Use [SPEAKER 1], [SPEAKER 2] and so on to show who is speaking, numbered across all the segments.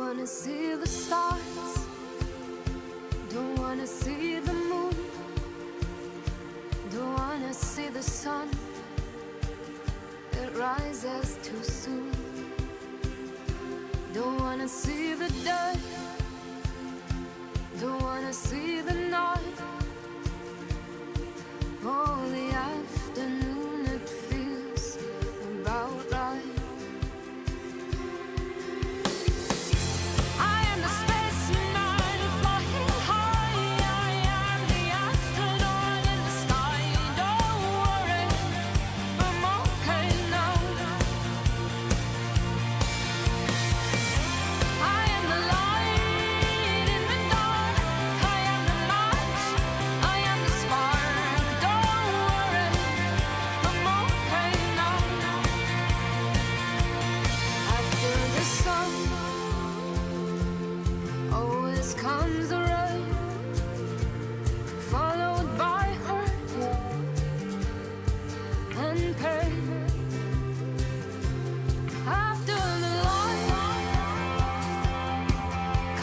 [SPEAKER 1] wanna see the stars, don't wanna see the moon, don't wanna see the sun, it rises too soon. Don't wanna see the dirt, don't wanna see the night. Oh, the afternoon, it feels about right. I am the spaceman flying high, I am the astronaut in the sky. Don't worry, I'm okay now. I am the light in the dark, I am the match, I am the spark. Don't worry, I'm okay now. After the sun always comes the rain, followed by hurt and pain. After the light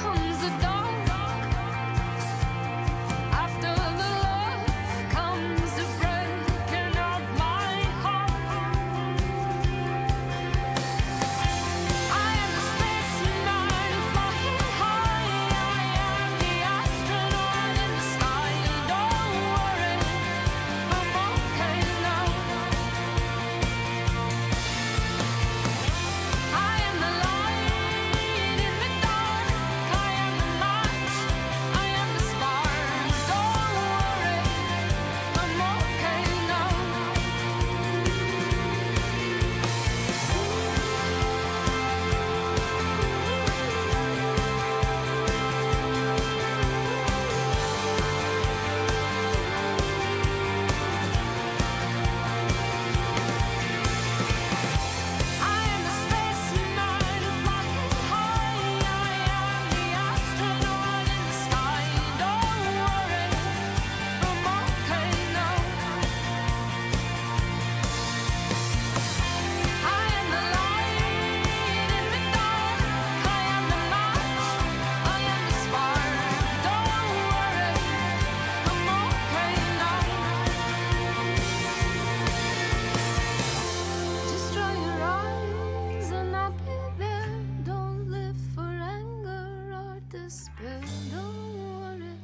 [SPEAKER 1] comes the dark. After the love comes the breaking of my heart. I am the spaceman flying high, I am the astronaut in the sky. Don't worry, I'm okay now. I am the light in the dark, I am the match, I am the spark. Don't worry, I'm okay now. I am the spaceman flying high, I am the astronaut in the sky. Don't worry, I'm okay now. I am the light in the dark, I am the match, I am the spark. Don't worry, I'm okay now. Just dry your eyes and I'll be there. Don't live for anger or despair. Don't worry,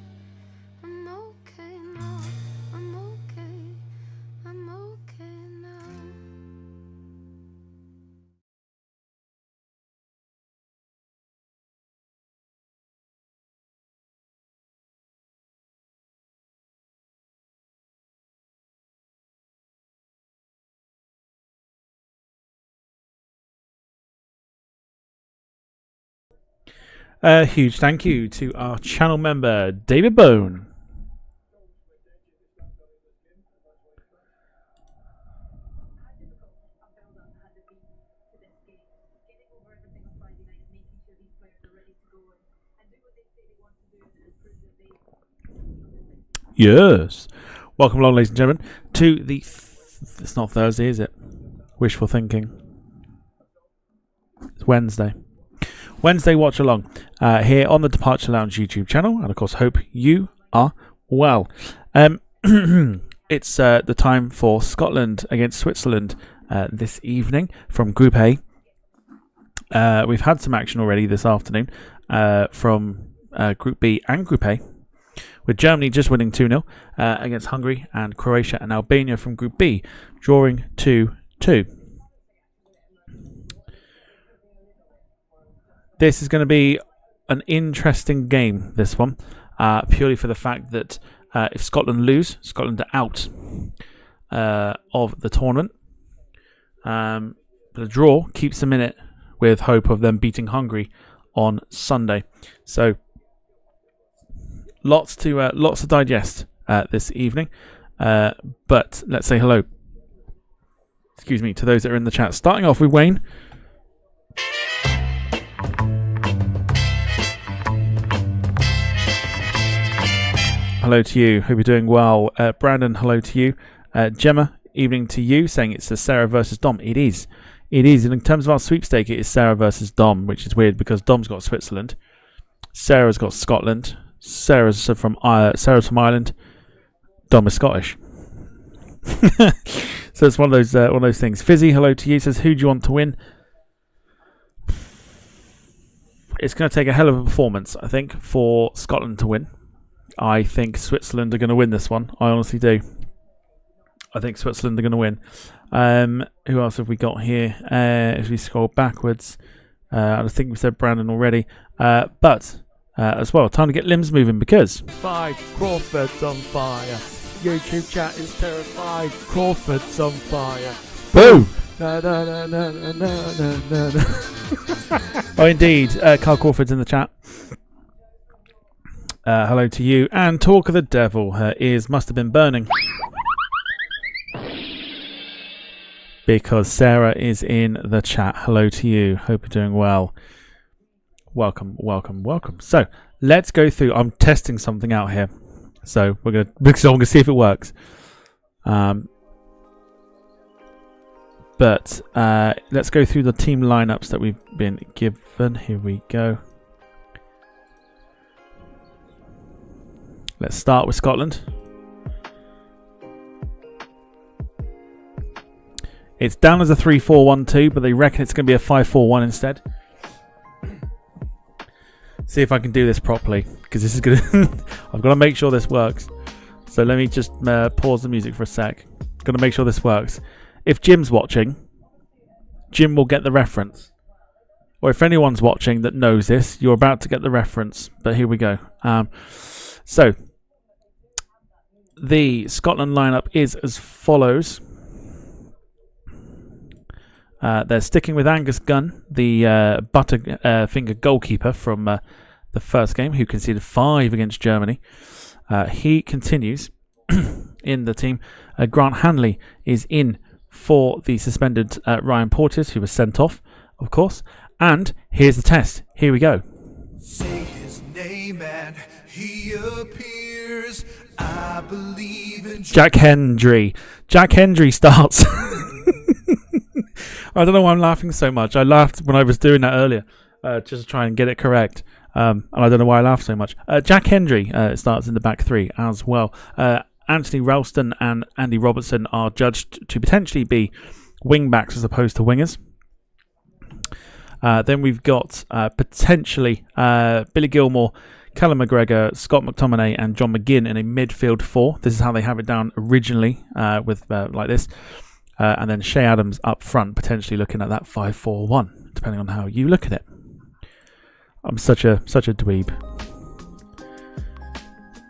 [SPEAKER 1] I'm okay now. I'm okay. I'm okay now.
[SPEAKER 2] A huge thank you to our channel member, David Bone. Yes. Welcome along, ladies and gentlemen, to the... it's not Thursday, is it? Wishful thinking. It's Wednesday. Wednesday watch along here on the Departure Lounge YouTube channel, and of course hope you are well. It's the time for Scotland against Switzerland this evening from Group A. We've had some action already this afternoon from Group B and Group A, with Germany just winning 2-0 against Hungary, and Croatia and Albania from Group B drawing 2-2. This is going to be an interesting game, this one, purely for the fact that if Scotland lose, Scotland are out of the tournament. But a draw keeps them in it, with hope of them beating Hungary on Sunday. So lots to digest this evening. But let's say hello, excuse me, to those that are in the chat. Starting off with Wayne. Hello to you. Hope you're doing well. Brandon, hello to you. Gemma, evening to you, saying it's a Sarah versus Dom. It is. It is. And in terms of our sweepstake, it is Sarah versus Dom, which is weird because Dom's got Switzerland. Sarah's got Scotland. Sarah's from Ireland. Dom is Scottish. So it's one of those things. Fizzy, hello to you. Says, who do you want to win? It's going to take a hell of a performance, I think, for Scotland to win. I think Switzerland are going to win this one. I honestly do. I think Switzerland are going to win. Who else have we got here? If we scroll backwards, I think we said Brandon already. But as well, time to get limbs moving because 5 Crawford's on fire. YouTube chat is terrified. Crawford's on fire. Boom! Oh, indeed. Carl Crawford's in the chat. Hello to you. And talk of the devil. Her ears must have been burning. Because Sarah is in the chat. Hello to you. Hope you're doing well. Welcome, welcome, welcome. So, let's go through. I'm testing something out here. So, I'm going to see if it works. But let's go through the team lineups that we've been given. Here we go. Let's start with Scotland. It's down as a 3-4-1-2, but they reckon it's going to be a 5-4-1 instead. See if I can do this properly, because this is going to... I've got to make sure this works. So let me just pause the music for a sec. Got to make sure this works. If Jim's watching, Jim will get the reference. Or if anyone's watching that knows this, you're about to get the reference. But here we go. So, the Scotland lineup is as follows. They're sticking with Angus Gunn, the Butterfinger goalkeeper from the first game, who conceded 5 against Germany. He continues in the team. Grant Hanley is in for the suspended Ryan Porteous, who was sent off, of course. And here's the test. Here we go.
[SPEAKER 3] Say his name and he appears. I believe in
[SPEAKER 2] Jack Hendry. Jack Hendry starts. I don't know why I'm laughing so much. I laughed when I was doing that earlier, just to try and get it correct. And I don't know why I laughed so much. Jack Hendry starts in the back 3 as well. Anthony Ralston and Andy Robertson are judged to potentially be wing backs as opposed to wingers. Then we've got potentially Billy Gilmore, Callum McGregor, Scott McTominay and John McGinn in a midfield 4. This is how they have it down originally with like this. And then Shea Adams up front, potentially looking at that 5-4-1, depending on how you look at it. I'm such a dweeb.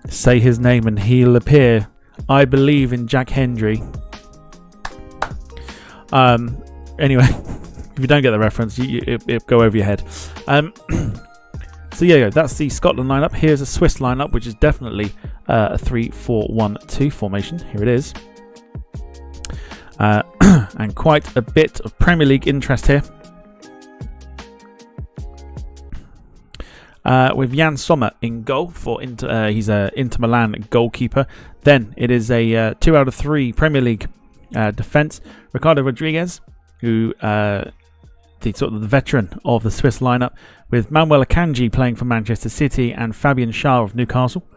[SPEAKER 2] Say his name and he'll appear. I believe in Jack Hendry. Anyway, if you don't get the reference, it go over your head. So yeah, that's the Scotland lineup. Here's a Swiss lineup, which is definitely a 3-4-1-2 formation. Here it is. And quite a bit of Premier League interest here. With Jan Sommer in goal for Inter, he's a Inter Milan goalkeeper. Then it is a 2 out of 3 Premier League defence. Ricardo Rodriguez, who the veteran of the Swiss lineup, with Manuel Akanji playing for Manchester City and Fabian Schär of Newcastle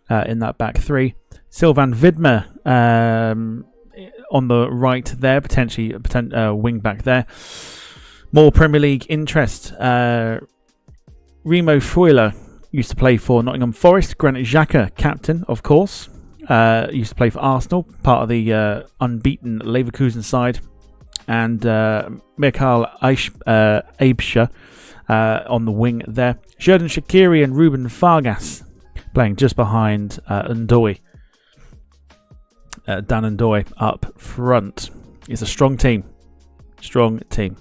[SPEAKER 2] in that back 3. Sylvain Widmer on the right there, potentially wing back there. More Premier League interest. Remo Freuler used to play for Nottingham Forest. Granit Xhaka, captain, of course. Used to play for Arsenal, part of the unbeaten Leverkusen side. And Mikhail Aibscher on the wing there. Xherdan Shaqiri and Ruben Vargas playing just behind Ndoye. Dan Ndoye up front. It's a strong team. Strong team.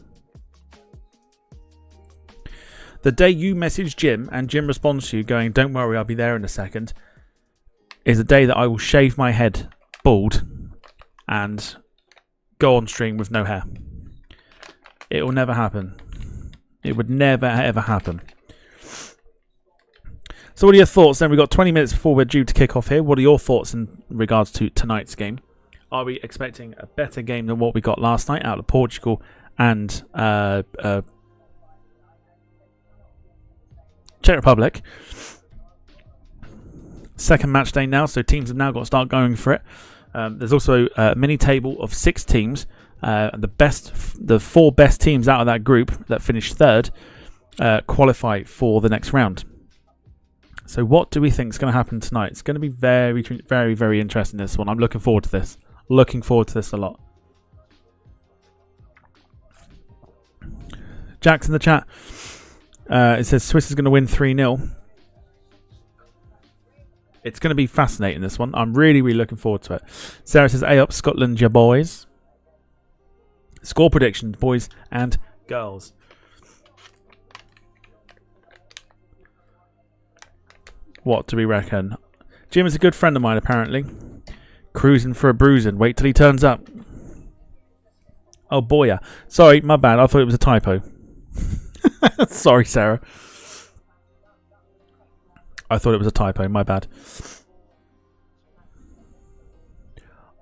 [SPEAKER 2] The day you message Jim and Jim responds to you going, don't worry, I'll be there in a second, is a day that I will shave my head bald and go on stream with no hair. It will never happen. It would never, ever happen. So what are your thoughts then? We've got 20 minutes before we're due to kick off here. What are your thoughts in regards to tonight's game? Are we expecting a better game than what we got last night out of Portugal and Czech Republic. Second match day now, so teams have now got to start going for it. There's also a mini table of 6 teams. The 4 best teams out of that group that finished third qualify for the next round. So what do we think is going to happen tonight? It's going to be very, very, very interesting, this one. I'm looking forward to this. Looking forward to this a lot. Jack's in the chat. It says Swiss is going to win 3-0. It's going to be fascinating, this one. I'm really, really looking forward to it. Sarah says, A up Scotland, ya boys. Score predictions, boys and girls. What do we reckon? Jim is a good friend of mine, apparently. Cruising for a bruising. Wait till he turns up. Oh, boy, yeah. Sorry, my bad. I thought it was a typo. Sorry, Sarah. I thought it was a typo. My bad.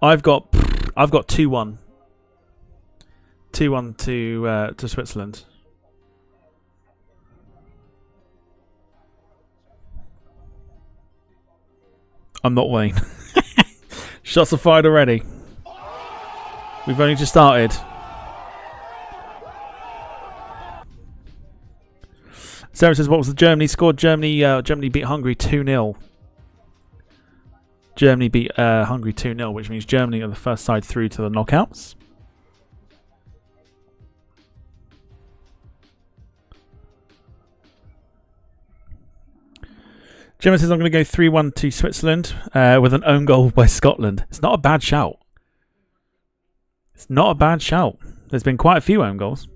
[SPEAKER 2] I've got 2-1. 2-1 to Switzerland. I'm not Wayne. Shots are fired already. We've only just started. Sarah says, what was the Germany score? Germany beat Hungary 2-0. Germany beat Hungary 2-0, which means Germany are the first side through to the knockouts. Gemma says, I'm going to go 3-1 to Switzerland with an own goal by Scotland. It's not a bad shout. It's not a bad shout. There's been quite a few own goals.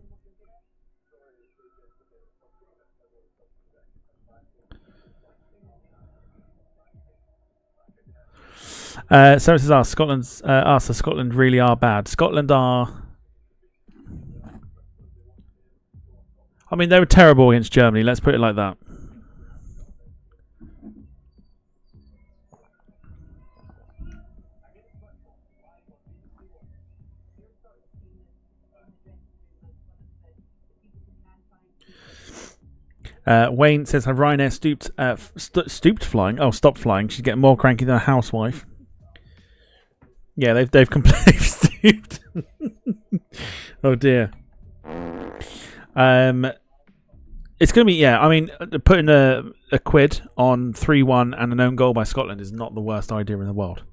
[SPEAKER 2] Sarah says, Scotland really are bad. Scotland are... I mean, they were terrible against Germany. Let's put it like that. Wayne says, have Ryanair stooped flying? Oh, stopped flying. She's getting more cranky than a housewife. Yeah, they've completely stooped. Oh dear. It's going to be, yeah, I mean, putting a quid on 3-1 and an own goal by Scotland is not the worst idea in the world.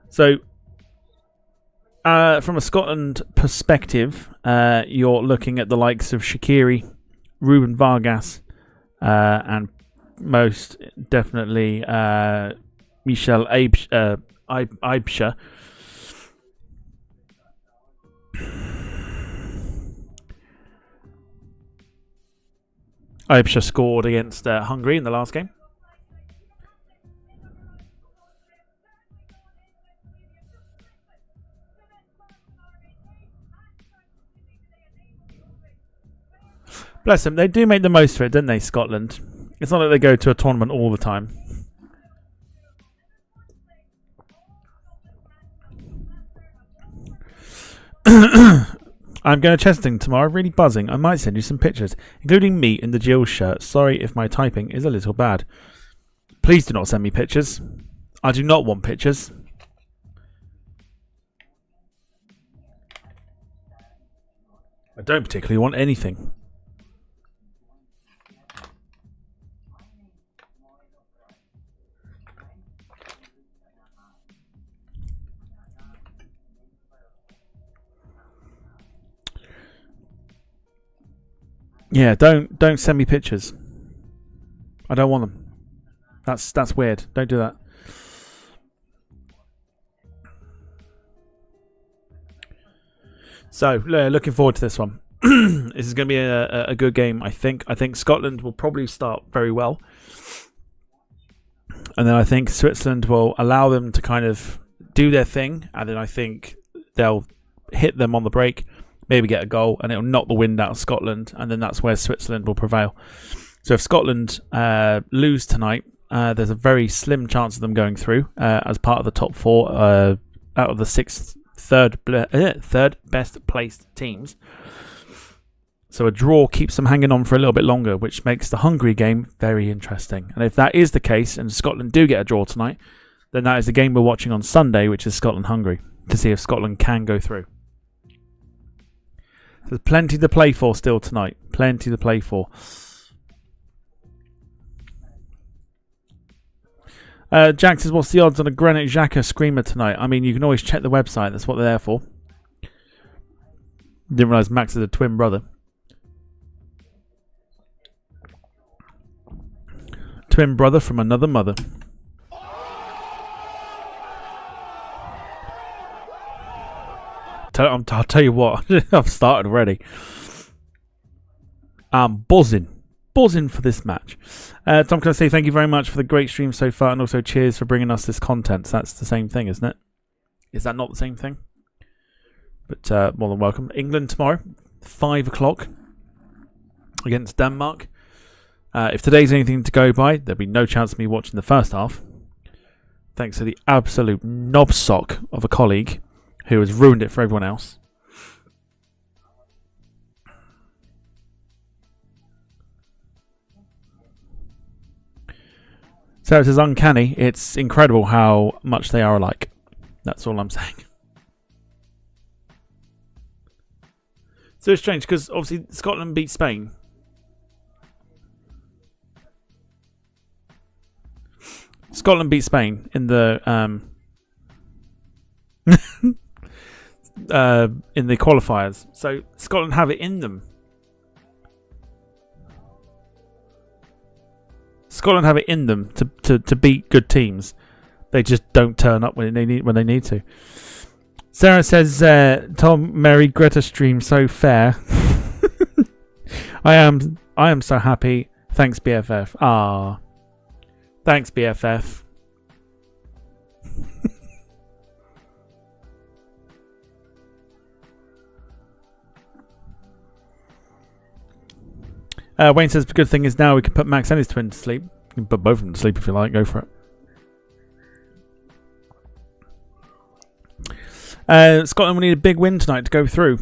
[SPEAKER 2] So, from a Scotland perspective, you're looking at the likes of Shaqiri, Ruben Vargas, and most definitely Michel Aibsha. Aibsha scored against Hungary in the last game. Bless them. They do make the most of it, don't they, Scotland? It's not like they go to a tournament all the time. I'm going to Chesterton tomorrow. Really buzzing. I might send you some pictures, including me in the Jill's shirt. Sorry if my typing is a little bad. Please do not send me pictures. I do not want pictures. I don't particularly want anything. Yeah, don't send me pictures. I don't want them. That's weird. Don't do that. So, looking forward to this one. This is going to be a good game, I think. I think Scotland will probably start very well. And then I think Switzerland will allow them to kind of do their thing. And then I think they'll hit them on the break, maybe get a goal, and it'll knock the wind out of Scotland. And then that's where Switzerland will prevail. So if Scotland lose tonight, there's a very slim chance of them going through as part of the top 4 out of the 6 third best placed teams. So a draw keeps them hanging on for a little bit longer, which makes the Hungary game very interesting. And if that is the case, and Scotland do get a draw tonight, then that is the game we're watching on Sunday, which is Scotland-Hungary, to see if Scotland can go through. There's plenty to play for still tonight. Plenty to play for. Jack says, what's the odds on a Granit Xhaka screamer tonight? I mean, you can always check the website. That's what they're there for. Didn't realise Max is a twin brother. Twin brother from another mother. I'll tell you what, I've started already. I'm buzzing for this match. Tom, can I say thank you very much for the great stream so far, and also cheers for bringing us this content. So that's the same thing, isn't it? Is that not the same thing? But more than welcome. England tomorrow, 5 o'clock against Denmark. If today's anything to go by, there'll be no chance of me watching the first half, thanks to the absolute knobsock of a colleague who has ruined it for everyone else. So it is uncanny. It's incredible how much they are alike. That's all I'm saying. So it's strange because obviously Scotland beat Spain. Scotland beat Spain in the in the qualifiers. So Scotland have it in them. Scotland have it in them to beat good teams. They just don't turn up when they need to. Sarah says, Tom, Mary, Greta stream so fair. I am so happy. Thanks, BFF. Ah, thanks, BFF. Wayne says the good thing is now we can put Max and his twin to sleep. You can put both of them to sleep if you like. Go for it. Scotland will need a big win tonight to go through.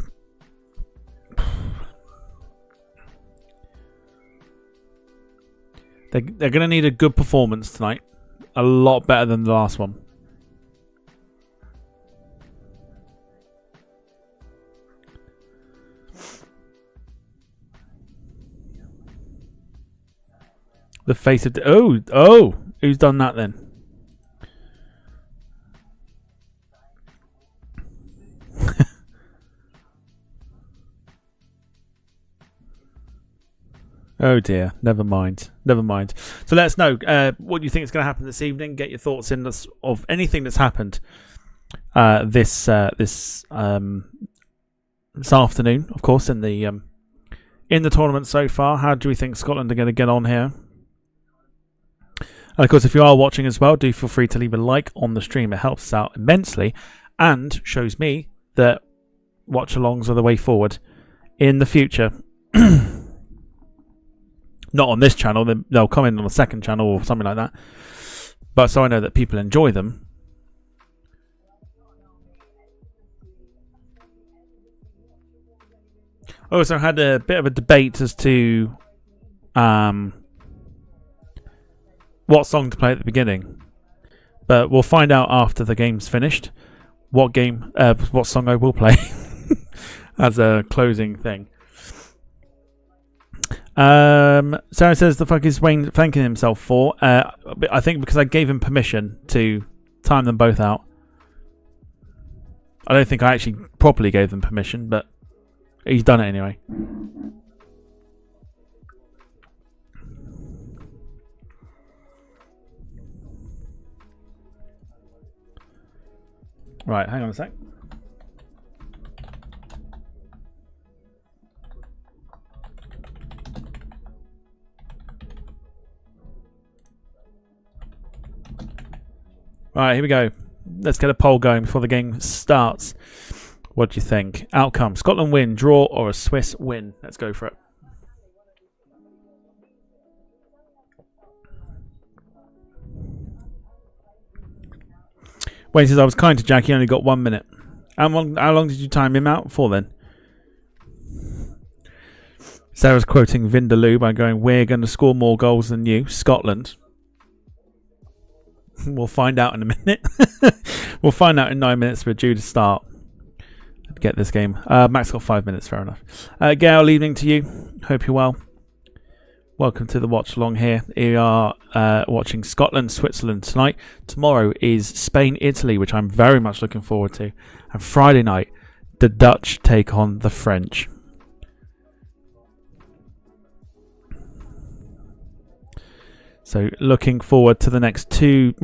[SPEAKER 2] They're going to need a good performance tonight. A lot better than the last one. The face of... Oh! Who's done that then? Oh dear, never mind. So let us know what you think is going to happen this evening. Get your thoughts in of anything that's happened this afternoon, of course, in the tournament so far. How do we think Scotland are going to get on here? And of course, if you are watching as well, do feel free to leave a like on the stream. It helps us out immensely and shows me that watch-alongs are the way forward in the future. Not on this channel, they'll come in on a second channel or something like that. But so I know that people enjoy them. I also had a bit of a debate as to what song to play at the beginning. But we'll find out after the game's finished what song I will play as a closing thing. Sarah says, the fuck is Wayne thanking himself for? I think because I gave him permission to time them both out. I don't think I actually properly gave them permission, but he's done it anyway. Right, hang on a sec. Right, here we go. Let's get a poll going before the game starts. What do you think? Outcome: Scotland win, draw, or a Swiss win? Let's go for it. Wayne says, I was kind to Jack, he only got 1 minute. How long did you time him out for then? Sarah's quoting Vindaloo by going, "We're going to score more goals than you, Scotland." We'll find out in a minute. We'll find out in 9 minutes. We're due to start. Get this game. Max got 5 minutes, fair enough. Gail, evening to you. Hope you're well. Welcome to the watch along here. We are watching Scotland, Switzerland tonight. Tomorrow is Spain, Italy, which I'm very much looking forward to. And Friday night, the Dutch take on the French. So looking forward to the next 3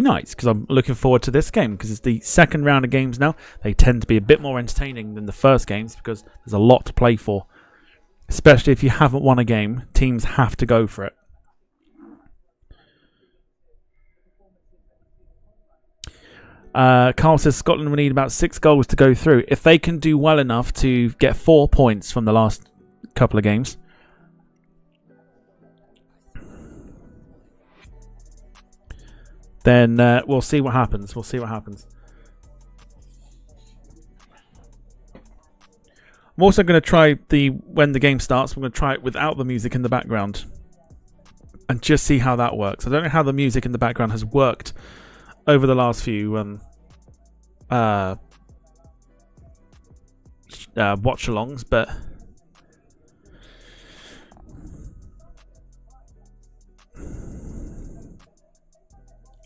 [SPEAKER 2] nights, because I'm looking forward to this game because it's the second round of games now. They tend to be a bit more entertaining than the first games because there's a lot to play for. Especially if you haven't won a game, teams have to go for it. Carl says Scotland will need about 6 goals to go through. If they can do well enough to get 4 points from the last couple of games, then we'll see what happens. We'll see what happens. I'm also going to try when the game starts, I'm going to try it without the music in the background and just see how that works. I don't know how the music in the background has worked over the last few watch-alongs, but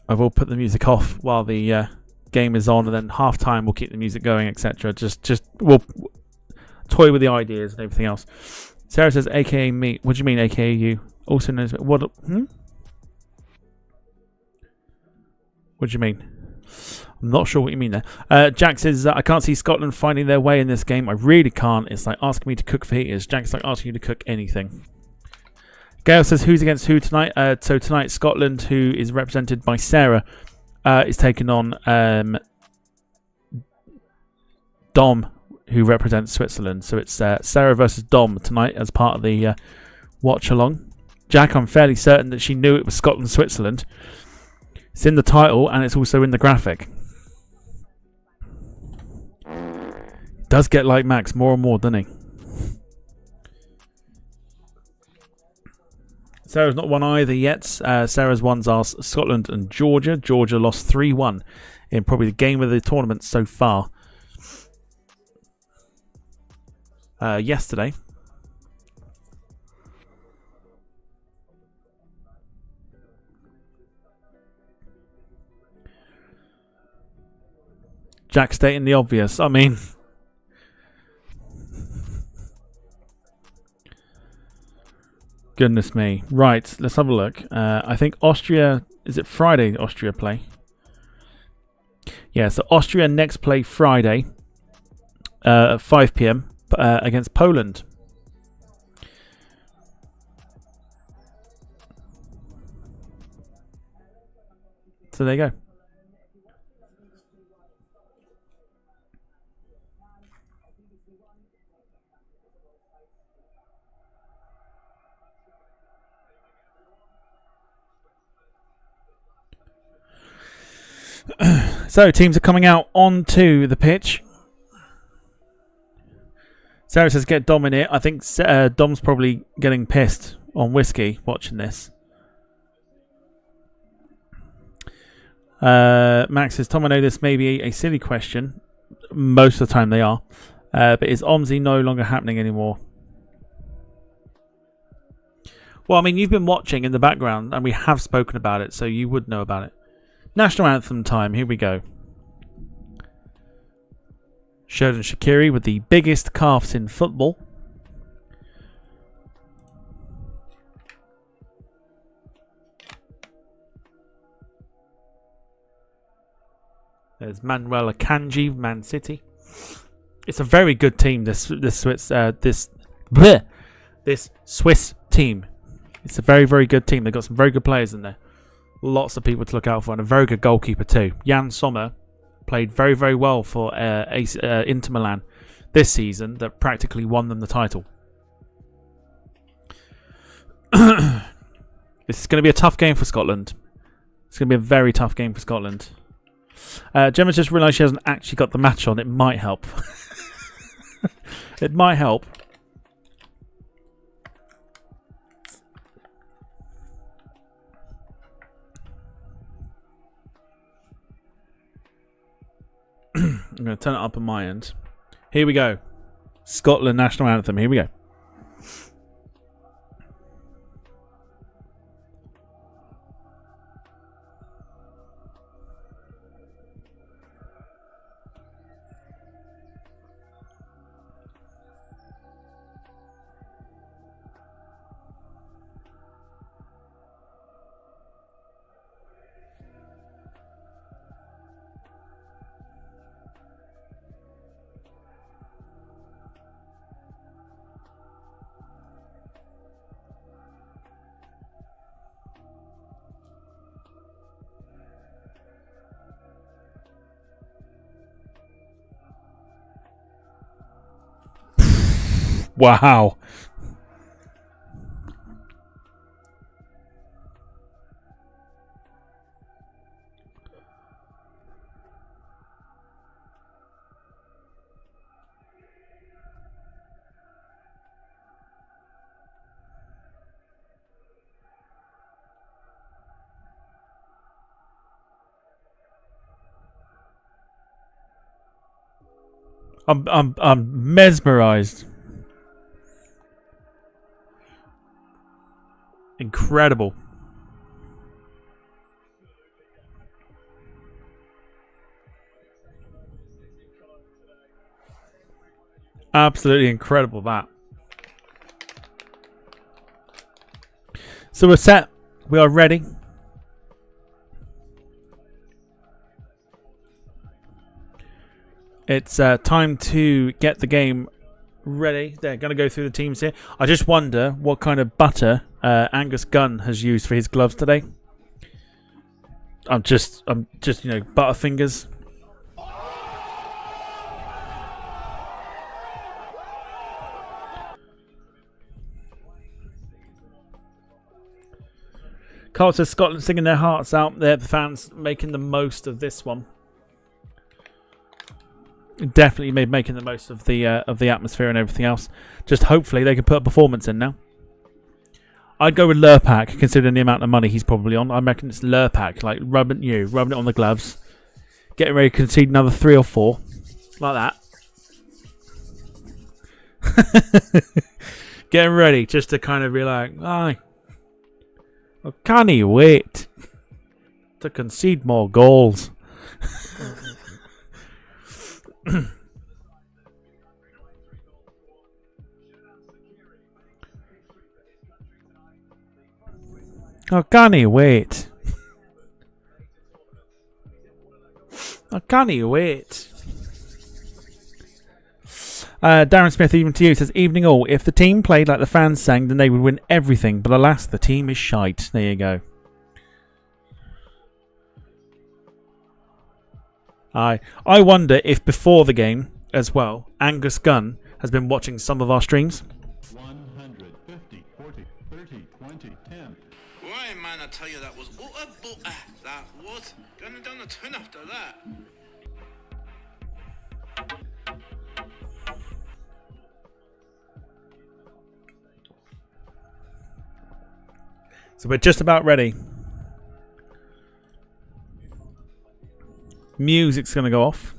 [SPEAKER 2] I will put the music off while the game is on, and then half-time we'll keep the music going, etc. We'll toy with the ideas and everything else. Sarah says, "AKA me." What do you mean, AKA you? Also knows what? What do you mean? I'm not sure what you mean there. Jack says, "I can't see Scotland finding their way in this game. I really can't. It's like asking me to cook fajitas." Jack's like asking you to cook anything. Gail says, "Who's against who tonight?" So tonight, Scotland, who is represented by Sarah, is taking on Dom, who represents Switzerland. So it's Sarah versus Dom tonight as part of the watch along. Jack, I'm fairly certain that she knew it was Scotland, Switzerland. It's in the title and it's also in the graphic. It does get like Max more and more, doesn't he? Sarah's not won either yet. Sarah's ones are Scotland and Georgia. Georgia lost 3-1 in probably the game of the tournament so far. Yesterday. Jack stating the obvious. I mean, goodness me. Right, let's have a look. I think Austria, is it Friday Austria play? Yeah, so Austria next play Friday at 5 p.m. Against Poland. So there you go. So teams are coming out onto the pitch. Sarah says, "Get Dom in here." I think Dom's probably getting pissed on whiskey watching this. Max says, "Tom, I know this may be a silly question. Most of the time they are. But is OMSI no longer happening anymore?" Well, I mean, you've been watching in the background and we have spoken about it, so you would know about it. National Anthem time. Here we go. Sheridan Shaqiri with the biggest calves in football. There's Manuel Akanji, Man City. It's a very good team. This Swiss team. It's a very, very good team. They've got some very good players in there. Lots of people to look out for, and a very good goalkeeper too. Jan Sommer played very, very well for Inter Milan this season. That practically won them the title. This is going to be a tough game for Scotland. It's going to be a very tough game for Scotland. Gemma's just realised she hasn't actually got the match on. It might help. It might help. I'm going to turn it up on my end. Here we go. Scotland National Anthem. Here we go. Wow. I'm mesmerized. Incredible. Absolutely incredible, that. So we're set. We are ready. It's time to get the game ready. They're going to go through the teams here. I just wonder what kind of butter Angus Gunn has used for his gloves today. I'm just, you know, Butterfingers. Carl says Scotland singing their hearts out. There, the fans making the most of this one. Definitely making the most of the atmosphere and everything else. Just hopefully they can put a performance in now. I'd go with Lurpak, considering the amount of money he's probably on. I reckon it's Lurpak, like rubbing it on the gloves, getting ready to concede another 3 or 4, like that. Getting ready just to kind of be like, I can't wait to concede more goals. I can't wait. I can't wait. Darren Smith, even to you, says, evening all. If the team played like the fans sang, then they would win everything. But alas, the team is shite. There you go. I wonder if before the game as well, Angus Gunn has been watching some of our streams.
[SPEAKER 4] 150, 40, 30, 20, 10.
[SPEAKER 5] Why, man, I tell you, that was utter butter. That was. Going down the tin after that.
[SPEAKER 2] So we're just about ready. Music's going to go off.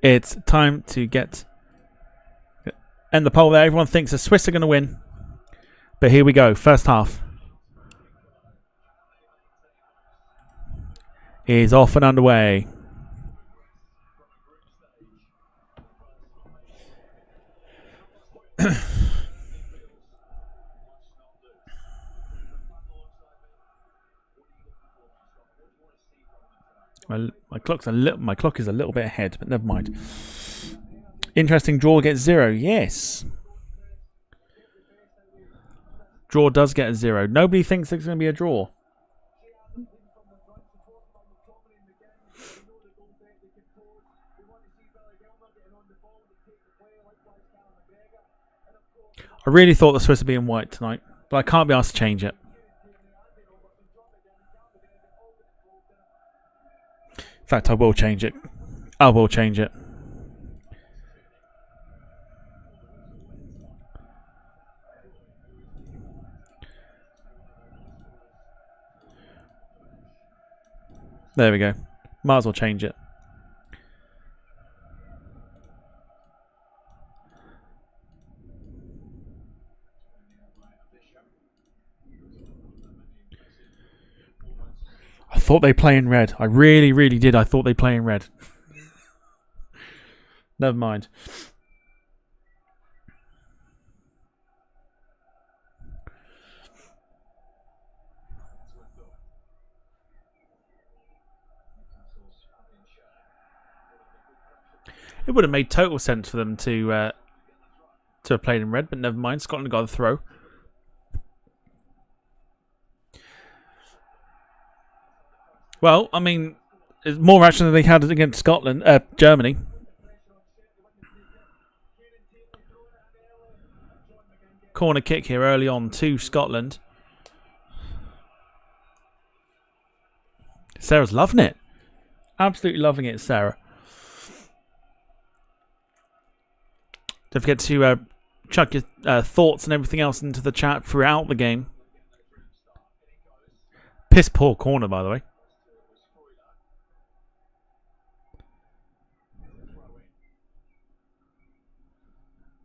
[SPEAKER 2] It's time to end the poll there. Everyone thinks the Swiss are going to win. But here we go. First half is off and underway. My clock is a little bit ahead, but never mind. Interesting draw gets 0. Yes. Draw does get a 0. Nobody thinks it's going to be a draw. I really thought the Swiss would be in white tonight, but I can't be asked to change it. fact, I will change it. I will change it. There we go. Might as well change it. I thought they play in red. I really, really did. I thought they play in red. Never mind. It would have made total sense for them to have played in red, but never mind. Scotland got a throw. Well, I mean, it's more action than they had against Germany. Corner kick here early on to Scotland. Sarah's loving it. Absolutely loving it, Sarah. Don't forget to chuck your thoughts and everything else into the chat throughout the game. Piss poor corner, by the way.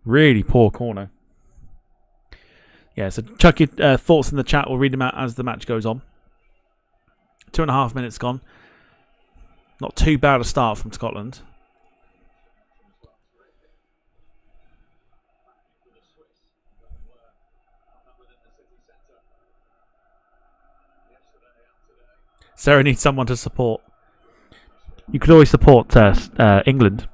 [SPEAKER 2] Really poor corner. Yeah, so chuck your thoughts in the chat. We'll read them out as the match goes on. 2.5 minutes gone. Not too bad a start from Scotland. Sarah needs someone to support. You could always support England.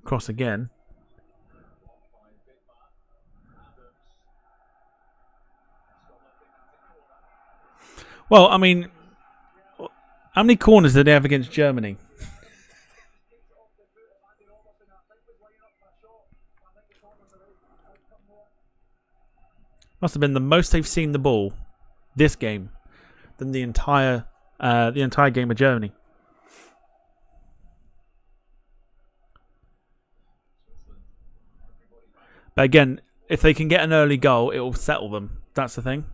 [SPEAKER 2] Cross again. Well, I mean, how many corners did they have against Germany? Must have been the most they've seen the ball this game than the entire game of Germany. But again, if they can get an early goal, it will settle them. That's the thing.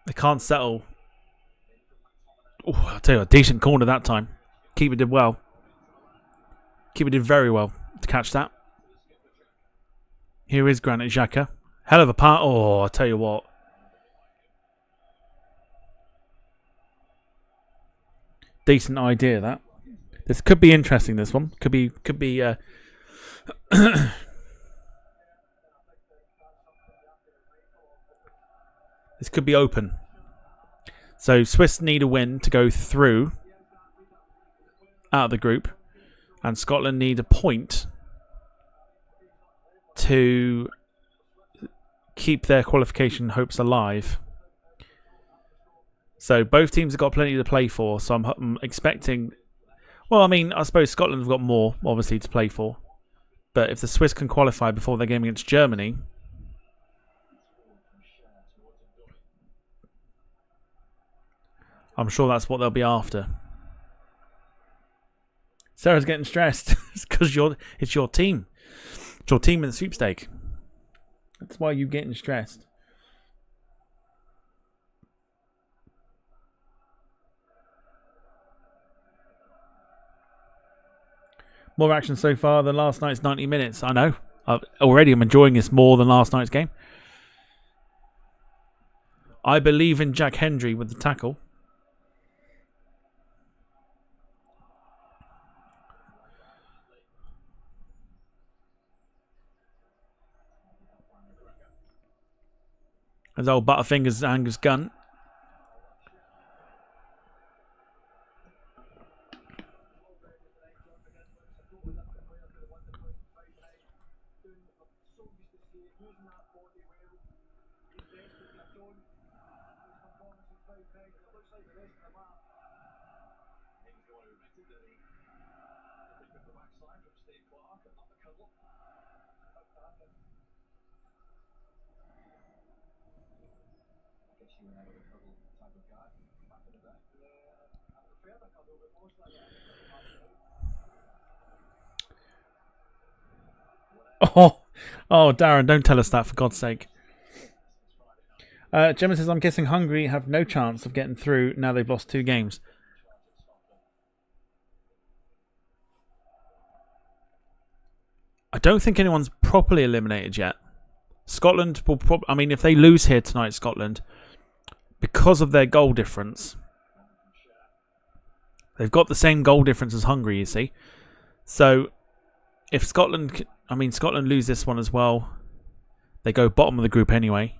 [SPEAKER 2] They can't settle. Ooh, I'll tell you, a decent corner that time. Keeper did well. Keeper did very well to catch that. Here is Granit Xhaka. Hell of a part. Oh, I'll tell you what. Decent idea, that. This could be interesting, this one. Could be this could be open. So Swiss need a win to go through out of the group, and Scotland need a point to keep their qualification hopes alive. So both teams have got plenty to play for, so I'm expecting... Well, I mean, I suppose Scotland have got more, obviously, to play for. But if the Swiss can qualify before their game against Germany... I'm sure that's what they'll be after. Sarah's getting stressed. It's because it's your team. It's your team in the sweepstake. That's why you're getting stressed. More action so far than last night's 90 minutes. I know. Already I'm enjoying this more than last night's game. I believe in Jack Hendry with the tackle. There's old Butterfingers Angus Gunn. Oh, oh, Darren, don't tell us that, for God's sake. Gemma says, I'm guessing Hungary have no chance of getting through now they've lost 2 games. I don't think anyone's properly eliminated yet. Scotland will I mean, if they lose here tonight, Scotland, because of their goal difference, they've got the same goal difference as Hungary, you see. So, if Scotland lose this one as well, they go bottom of the group anyway.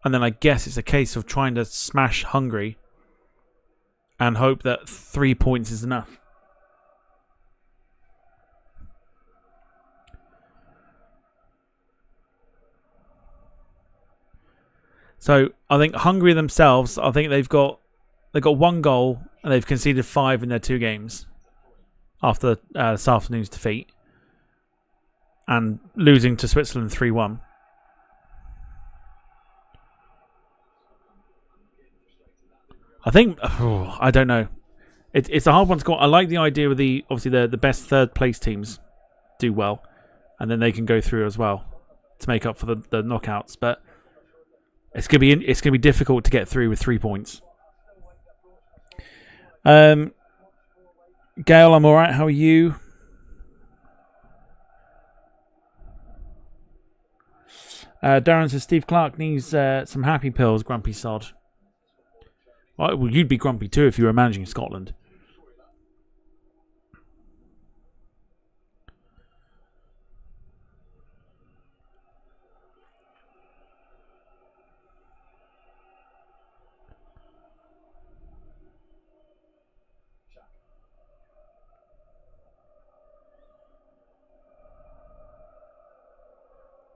[SPEAKER 2] And then I guess it's a case of trying to smash Hungary and hope that 3 points is enough. So I think Hungary themselves, I think they've got 1 goal and they've conceded 5 in their 2 games after this afternoon's defeat and losing to Switzerland 3-1. I think I don't know. It's a hard one to call. I like the idea of obviously the best 3rd place teams do well, and then they can go through as well to make up for the knockouts. But it's gonna be difficult to get through with 3 points. Gail, I'm all right. How are you? Darren says Steve Clark needs some happy pills. Grumpy sod. Well, you'd be grumpy too if you were managing Scotland.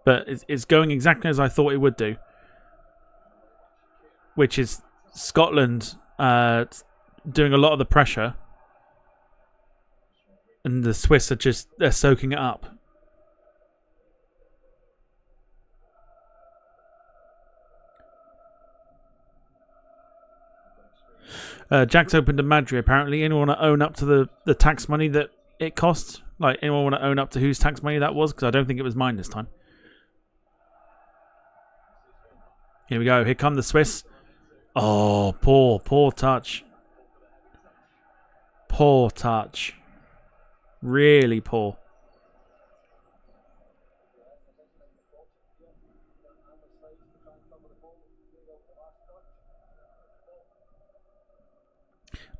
[SPEAKER 2] But it's going exactly as I thought it would do, which is Scotland doing a lot of the pressure, and the Swiss they're soaking it up. Jack's opened a Matchday apparently. Anyone want to own up to the tax money that it cost? Like, anyone want to own up to whose tax money that was? Because I don't think it was mine this time. Here we go. Here come the Swiss. Oh, poor touch. Poor touch. Really poor.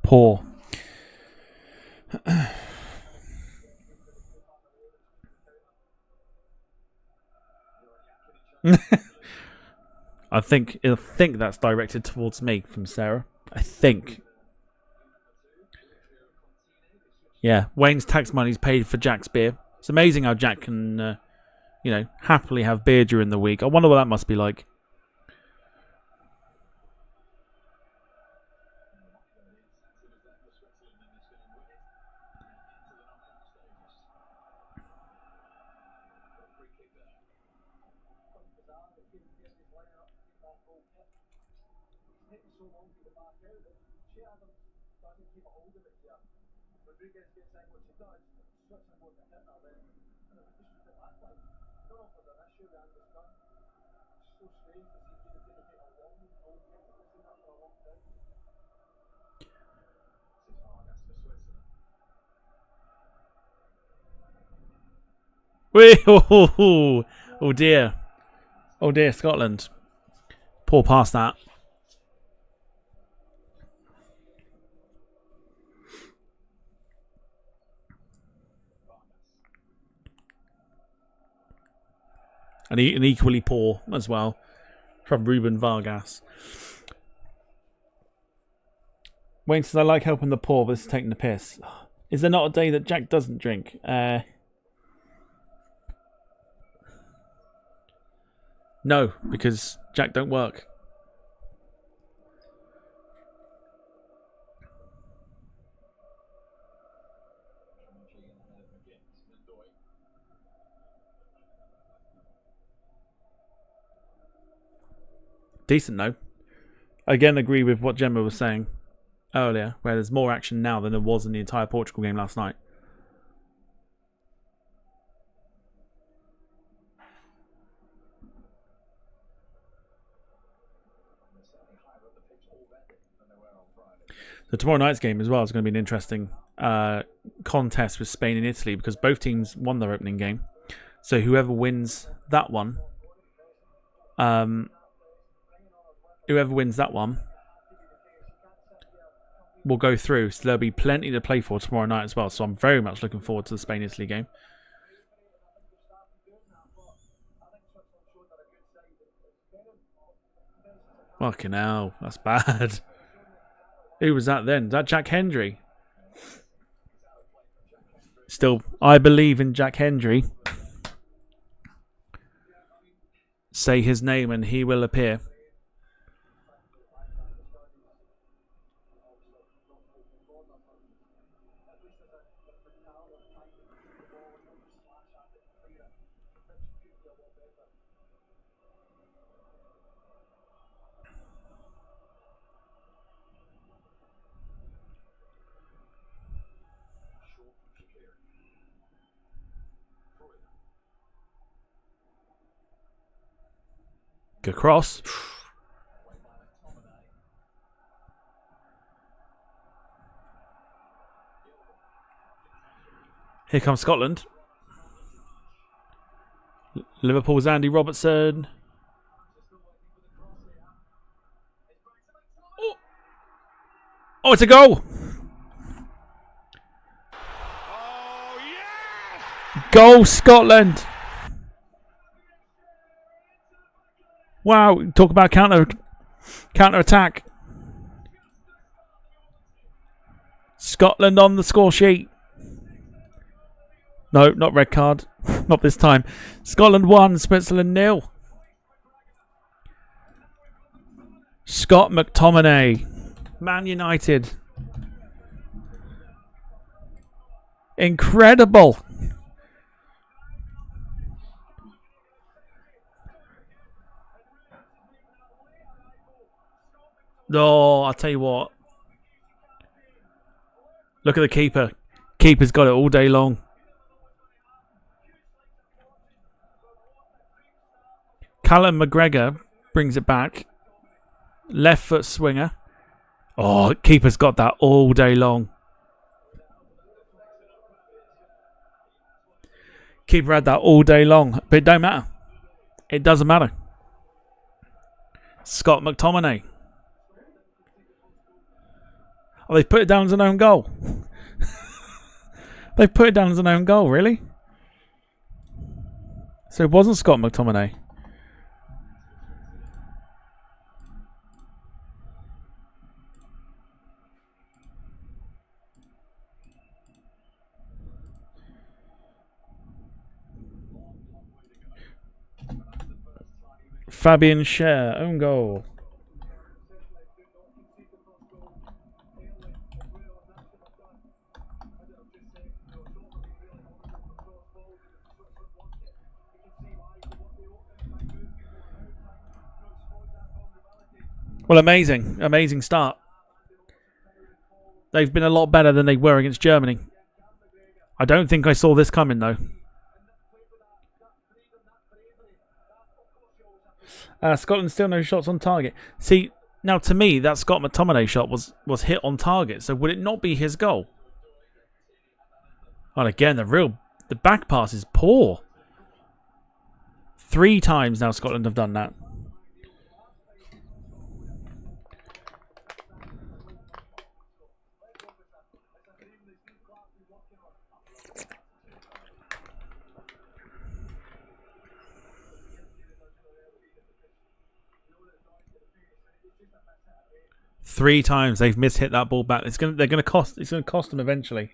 [SPEAKER 2] Poor. I think that's directed towards me from Sarah. I think. Yeah, Wayne's tax money's paid for Jack's beer. It's amazing how Jack can, happily have beer during the week. I wonder what that must be like. Oh dear. Oh dear, Scotland. Poor past that. And equally poor as well from Ruben Vargas. Wayne says, I like helping the poor, but this is taking the piss. Is there not a day that Jack doesn't drink? No, because Jack don't work. decent though. Again, agree with what Gemma was saying earlier, where there's more action now than there was in the entire Portugal game last night. So tomorrow night's game as well is going to be an interesting contest with Spain and Italy, because both teams won their opening game. So whoever wins that one, will go through. So there'll be plenty to play for tomorrow night as well. So I'm very much looking forward to the Spain-Italy game. Fucking hell, that's bad. Who was that then? Is that Jack Hendry? Still, I believe in Jack Hendry. Say his name and he will appear. Good cross. Here comes Scotland. Liverpool's Andy Robertson. Oh, it's a goal!
[SPEAKER 3] Oh, yeah!
[SPEAKER 2] Goal, Scotland! Wow, talk about counter attack. Scotland on the score sheet. No, not red card. Not this time. Scotland 1, Switzerland 0. Scott McTominay. Man United. Incredible. Oh, I'll tell you what. Look at the keeper. Keeper's got it all day long. Callum McGregor brings it back. Left foot swinger. Oh, keeper's got that all day long. Keeper had that all day long. But it don't matter. It doesn't matter. Scott McTominay. Oh, they've put it down as an own goal. They've put it down as an own goal, really? So it wasn't Scott McTominay. Fabian Schär, own goal. Well, amazing start. They've been a lot better than they were against Germany. I don't think I saw this coming, though. Scotland still no shots on target. See, now to me, that Scott McTominay shot was hit on target. So would it not be his goal? And again, the back pass is poor. 3 times now Scotland have done that. Three times they've mishit that ball back. It's gonna cost them eventually.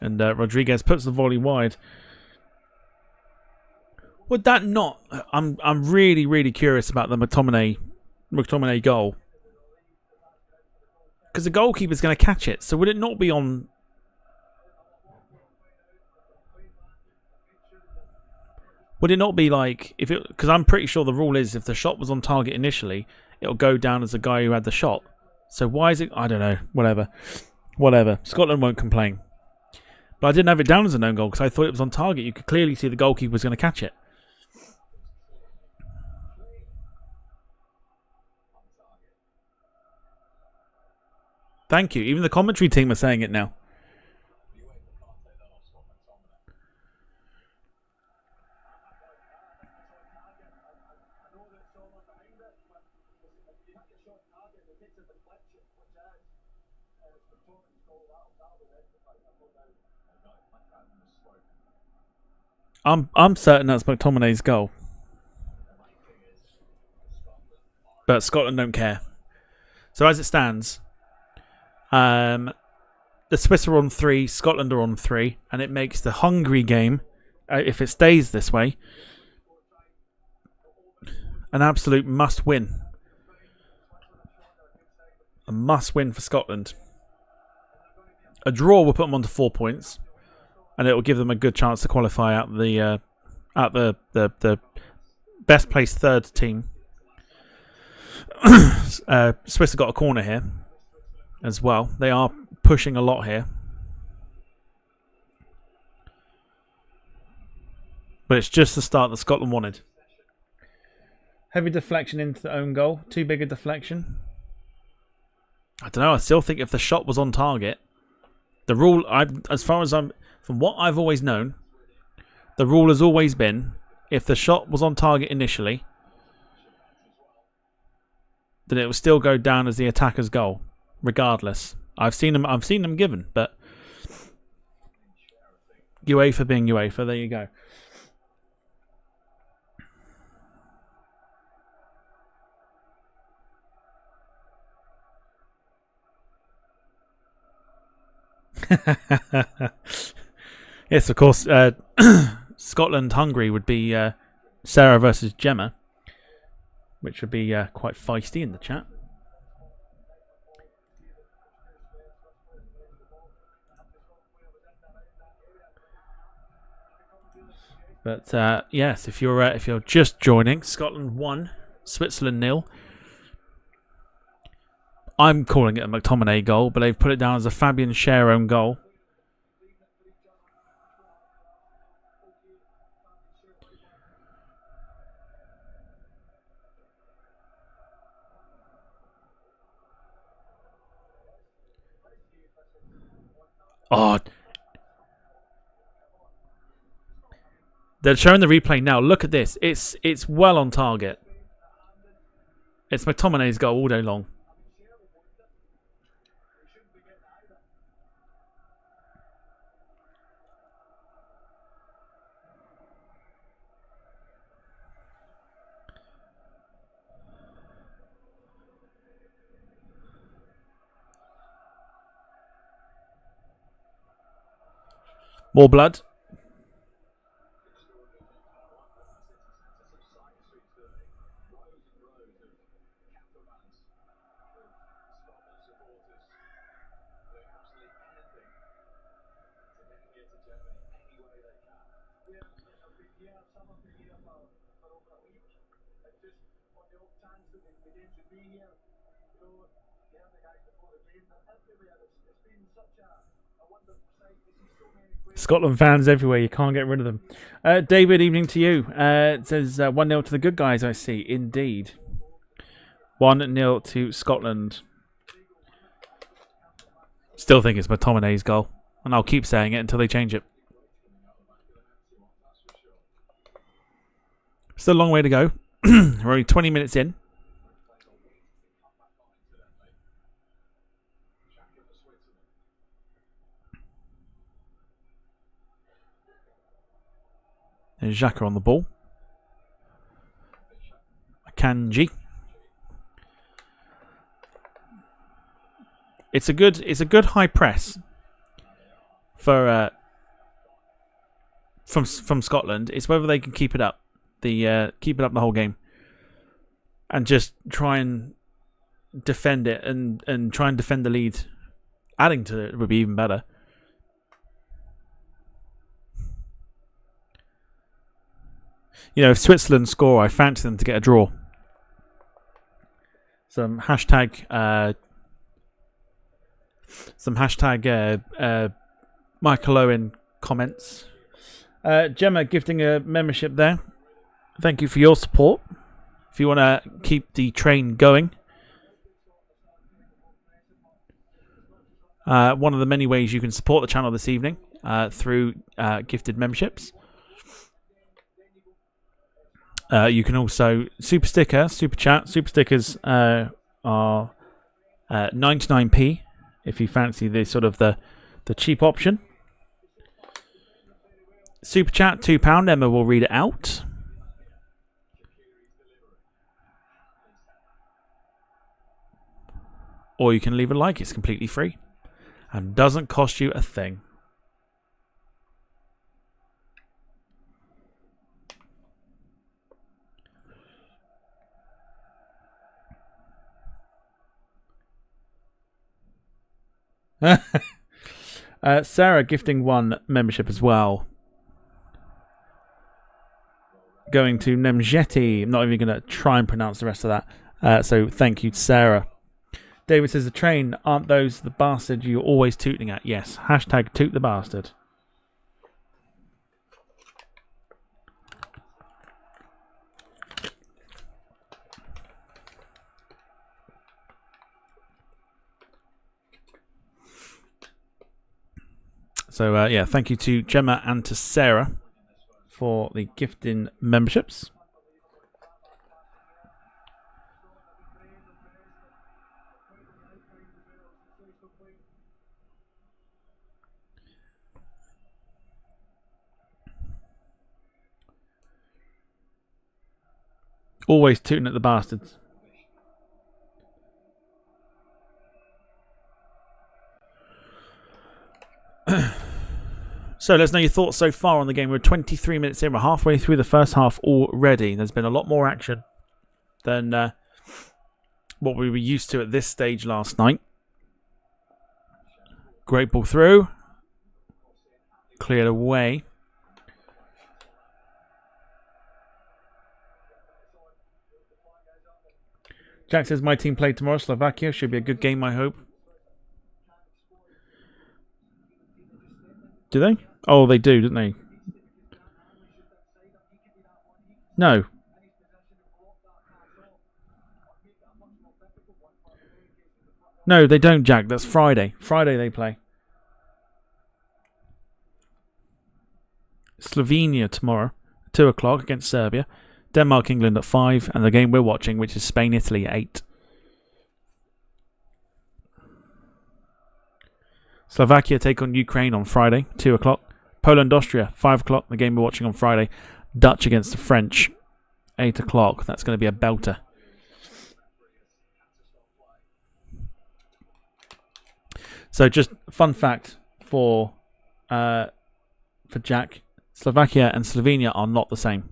[SPEAKER 2] And Rodriguez puts the volley wide. Would that not? I'm really curious about the McTominay goal. Because the goalkeeper's going to catch it. So would it not be on... Would it not be like... if it? Because I'm pretty sure the rule is if the shot was on target initially, it'll go down as the guy who had the shot. So why is it... I don't know. Whatever. Whatever. Scotland won't complain. But I didn't have it down as an own goal because I thought it was on target. You could clearly see the goalkeeper was going to catch it. Thank you. Even the commentary team are saying it now. I'm certain that's McTominay's goal. But Scotland don't care. So as it stands, the Swiss are on 3, Scotland are on 3, and it makes the Hungary game, if it stays this way, an absolute must-win. A must-win for Scotland. A draw will put them on to 4 points, and it will give them a good chance to qualify out the best placed third team. Swiss have got a corner here as well. They are pushing a lot here. But it's just the start that Scotland wanted. Heavy deflection into the own goal. Too big a deflection. I don't know. I still think if the shot was on target, the rule, from what I've always known, the rule has always been if the shot was on target initially, then it will still go down as the attacker's goal, regardless. I've seen them given, but UEFA being UEFA, there you go. Yes, of course. Scotland-Hungary would be Sarah versus Gemma, which would be quite feisty in the chat. But yes, if you're just joining, Scotland 1, Switzerland 0. I'm calling it a McTominay goal, but they've put it down as a Fabian Schär own goal. Oh, they're showing the replay now. Look at this. It's well on target. It's McTominay's goal all day long. More blood. Scotland fans everywhere, you can't get rid of them. David, evening to you. It says 1-0 to the good guys, I see. Indeed. 1-0 to Scotland. Still think it's McTominay's goal. And I'll keep saying it until they change it. Still a long way to go. We're only 20 minutes in. There's Xhaka on the ball. Akanji. It's a good high press for from Scotland. It's whether they can keep it up the whole game, and just try and defend it and try and defend the lead. Adding to it would be even better. You know, if Switzerland score, I fancy them to get a draw. Some hashtag Michael Owen comments. Gemma gifting a membership there. Thank you for your support. If you want to keep the train going. One of the many ways you can support the channel this evening through gifted memberships. You can also super sticker, super chat. Super stickers are 99p if you fancy the sort of the cheap option. Super chat £2. Emma will read it out. Or you can leave a like. It's completely free and doesn't cost you a thing. Sarah gifting 1 membership as well. Going to Nemjeti. I'm not even going to try and pronounce the rest of that. So thank you, Sarah. David says, the train, aren't those the bastard you're always tooting at? Yes. Hashtag toot the bastard. So, yeah, thank you to Gemma and to Sarah for the gifting memberships. Always tooting at the bastards. So let's know your thoughts so far on the game. We're 23 minutes in. We're halfway through the first half already. There's been a lot more action than what we were used to at this stage last night. Great ball through. Cleared away. Jack says, my team played tomorrow. Slovakia. Should be a good game, I hope. Do they? Oh, they do, don't they? No. No, they don't, Jack. That's Friday. Friday they play. Slovenia tomorrow, 2 o'clock against Serbia. Denmark, England at 5. And the game we're watching, which is Spain, Italy at 8. Slovakia take on Ukraine on Friday, 2 o'clock. Poland, Austria, 5 o'clock. The game we're watching on Friday. Dutch against the French, 8 o'clock. That's going to be a belter. So just fun fact for Jack, Slovakia and Slovenia are not the same.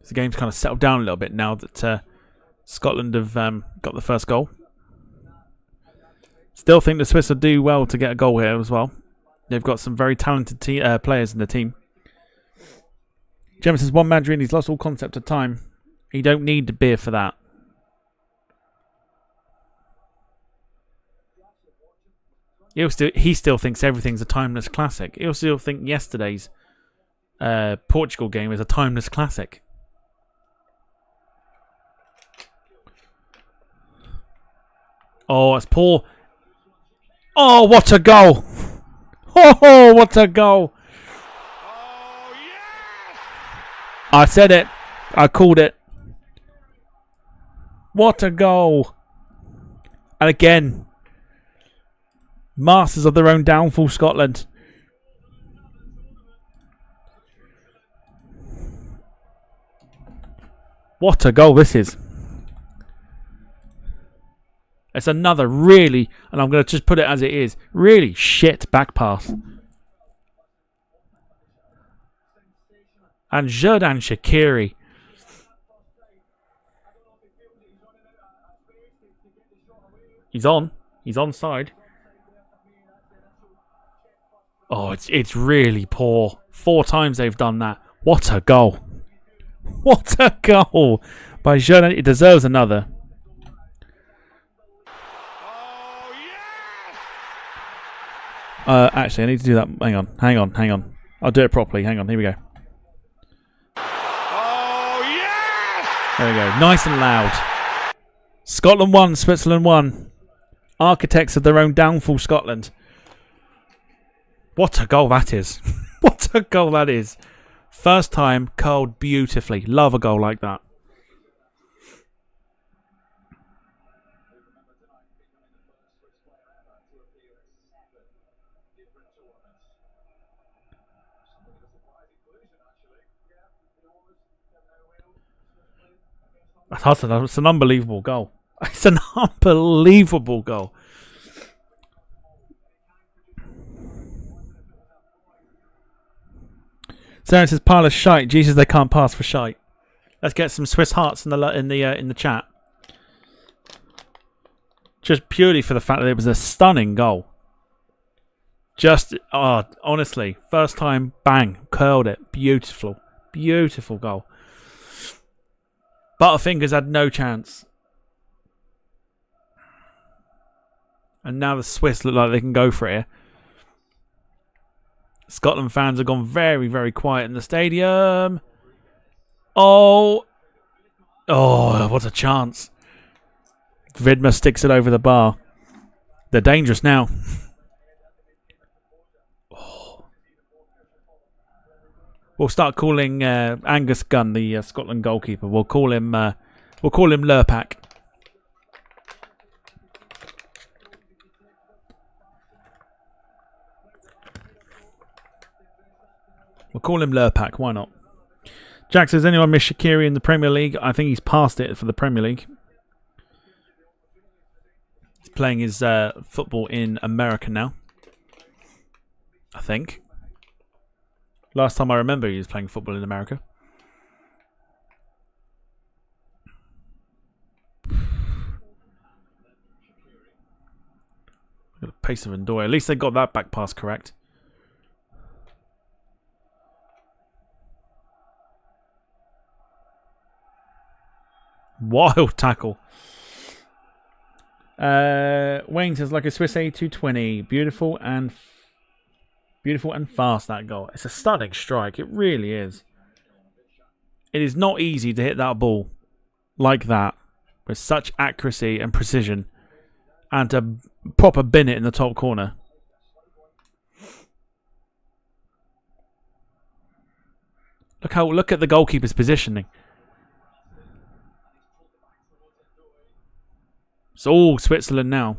[SPEAKER 2] The game's kind of settled down a little bit now that Scotland have got the first goal. Still think the Swiss will do well to get a goal here as well. They've got some very talented players in the team. Gemma says, one Mandarin, he's lost all concept of time. You don't need the beer for that. He still thinks everything's a timeless classic. He'll still think yesterday's Portugal game is a timeless classic. Oh, it's poor. Oh, what a goal! Oh, what a goal!
[SPEAKER 3] Oh, yes!
[SPEAKER 2] I said it. I called it. What a goal! And again, masters of their own downfall, Scotland. What a goal this is. It's another really, and I'm going to just put it as it is, really shit back pass. And Xherdan Shaqiri. He's on. He's onside. Oh, it's really poor. 4 times they've done that. What a goal. What a goal by Xherdan. It deserves another.
[SPEAKER 3] Oh, yes!
[SPEAKER 2] Actually, I need to do that. Hang on. I'll do it properly. Hang on. Here we go.
[SPEAKER 3] Oh, yes!
[SPEAKER 2] There we go. Nice and loud. Scotland 1, Switzerland 1. Architects of their own downfall, Scotland. What a goal that is. What a goal that is. First time, curled beautifully. Love a goal like that. It's an unbelievable goal. It's an unbelievable goal. Sarah says, "Pile of shite. Jesus, they can't pass for shite." Let's get some Swiss hearts in the chat. Just purely for the fact that it was a stunning goal. Just honestly, first time, bang, curled it, beautiful goal. Butterfingers had no chance. And now the Swiss look like they can go for it here. Scotland fans have gone very, very quiet in the stadium. Oh, what a chance. Vidma sticks it over the bar. They're dangerous now. We'll start calling Angus Gunn, the Scotland goalkeeper. We'll call him Lurpak. We'll call him Lurpak. Why not? Jack says, anyone miss Shaqiri in the Premier League? I think he's past it for the Premier League. He's playing his football in America now. I think. Last time I remember he was playing football in America. Got a pace of Ndoye. At least they got that back pass correct. Wild tackle. Wayne says, like a Swiss A220. Beautiful and fast, that goal. It's a stunning strike. It really is. It is not easy to hit that ball like that with such accuracy and precision and to proper bin it in the top corner. Look at the goalkeeper's positioning. It's all Switzerland now.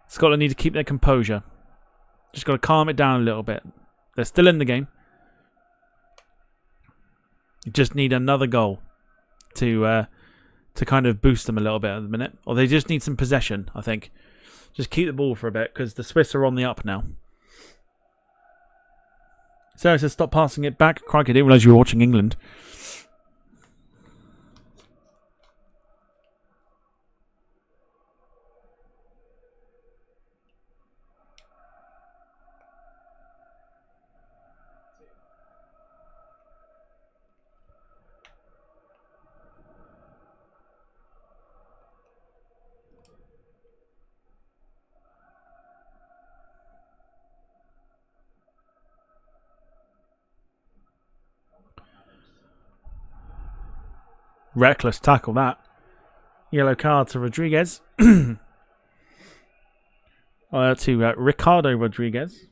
[SPEAKER 2] Scotland need to keep their composure. Just got to calm it down a little bit. They're still in the game. You just need another goal to kind of boost them a little bit at the minute. Or they just need some possession, I think. Just keep the ball for a bit because the Swiss are on the up now. Sarah says, stop passing it back. Crikey, I didn't realise you were watching England. Reckless tackle, that. Yellow card to Rodriguez. To Ricardo Rodriguez.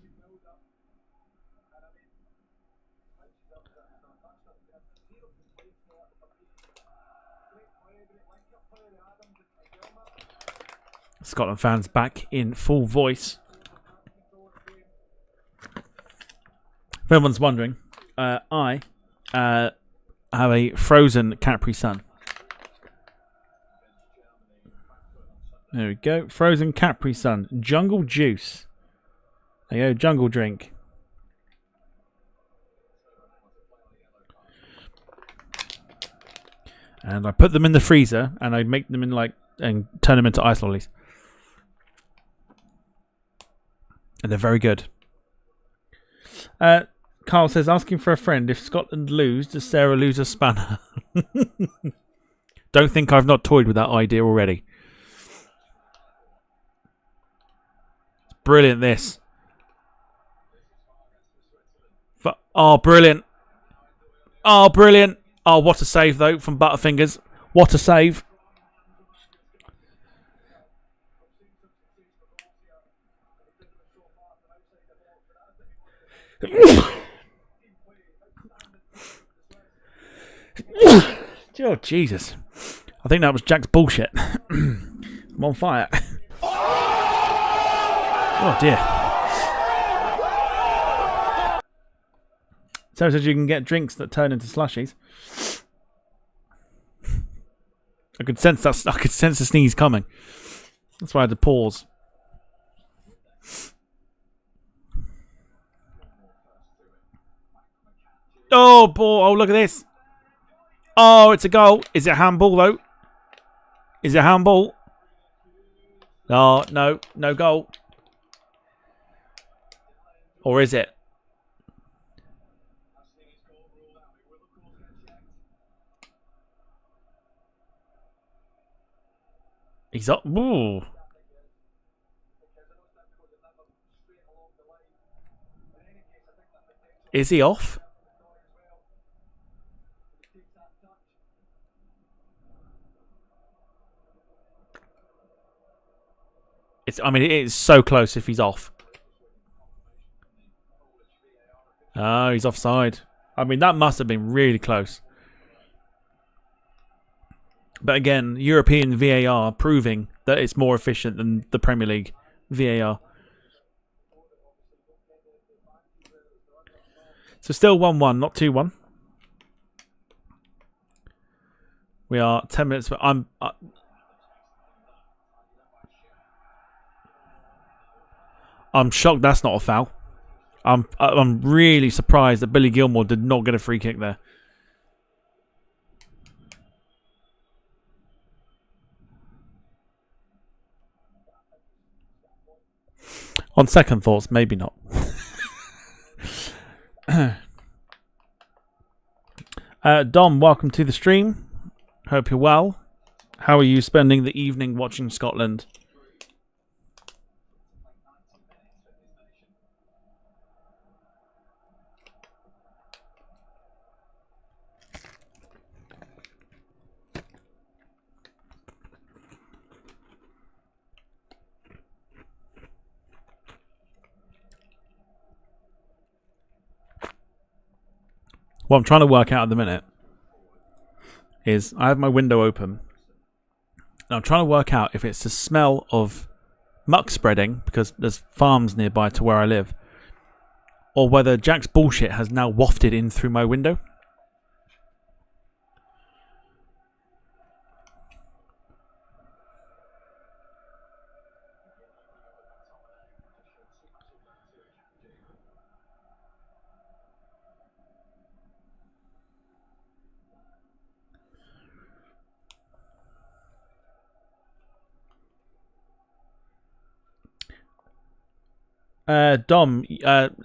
[SPEAKER 2] Scotland fans back in full voice. If anyone's wondering, I have a frozen Capri Sun. There we go. Frozen Capri Sun. Jungle juice. There you go. Jungle drink. And I put them in the freezer and I make them in and turn them into ice lollies. And they're very good. Carl says, asking for a friend, if Scotland lose, does Sarah lose a spanner? Don't think I've not toyed with that idea already. Brilliant, this. Oh, brilliant. Oh, brilliant. Oh, what a save, though, from Butterfingers. What a save. Oh, Jesus. I think that was Jack's bullshit. I'm on fire. Oh, dear. So it says you can get drinks that turn into slushies. I could sense that. I could sense the sneeze coming. That's why I had to pause. Oh, boy. Oh, look at this. Oh, it's a goal. Is it handball, though? Is it handball? Oh, no. No goal. Or is it? He's up. Ooh. Is he off? I mean, it is so close if he's off. Oh, he's offside. I mean, that must have been really close. But again, European VAR proving that it's more efficient than the Premier League VAR. So still 1-1, not 2-1. We are 10 minutes. I'm shocked that's not a foul. I'm really surprised that Billy Gilmore did not get a free kick there. On second thoughts, maybe not. Dom, welcome to the stream. Hope you're well. How are you spending the evening watching Scotland? What I'm trying to work out at the minute is I have my window open and I'm trying to work out if it's the smell of muck spreading because there's farms nearby to where I live, or whether Jack's bullshit has now wafted in through my window. Dom,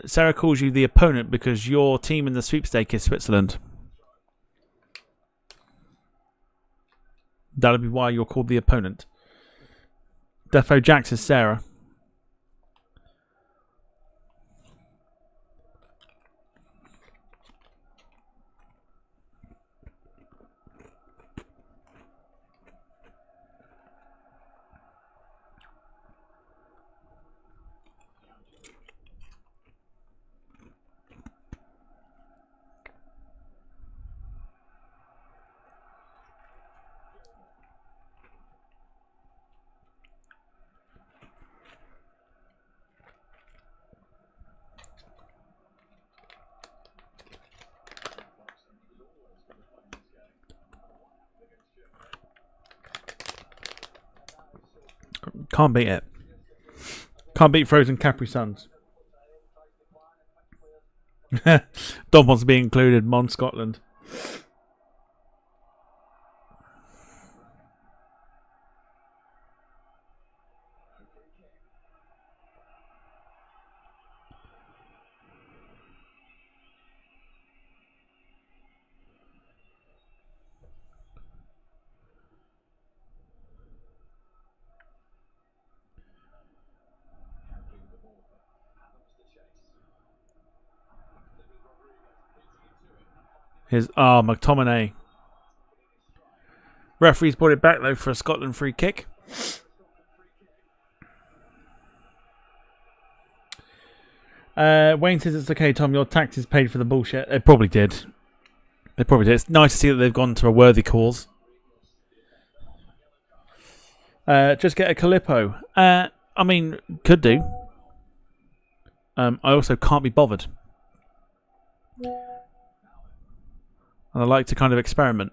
[SPEAKER 2] Sarah calls you the opponent because your team in the sweepstake is Switzerland. That'll be why you're called the opponent. Defo Jax is Sarah. Can't beat it. Can't beat frozen Capri Suns. Don wants to be included. Mon Scotland. Here's McTominay. Referee's brought it back though for a Scotland free kick. Wayne says it's okay, Tom. Your taxes paid for the bullshit. They probably did. They probably did. It's nice to see that they've gone to a worthy cause. Just get a Calippo. I mean, could do. I also can't be bothered. And I like to kind of experiment.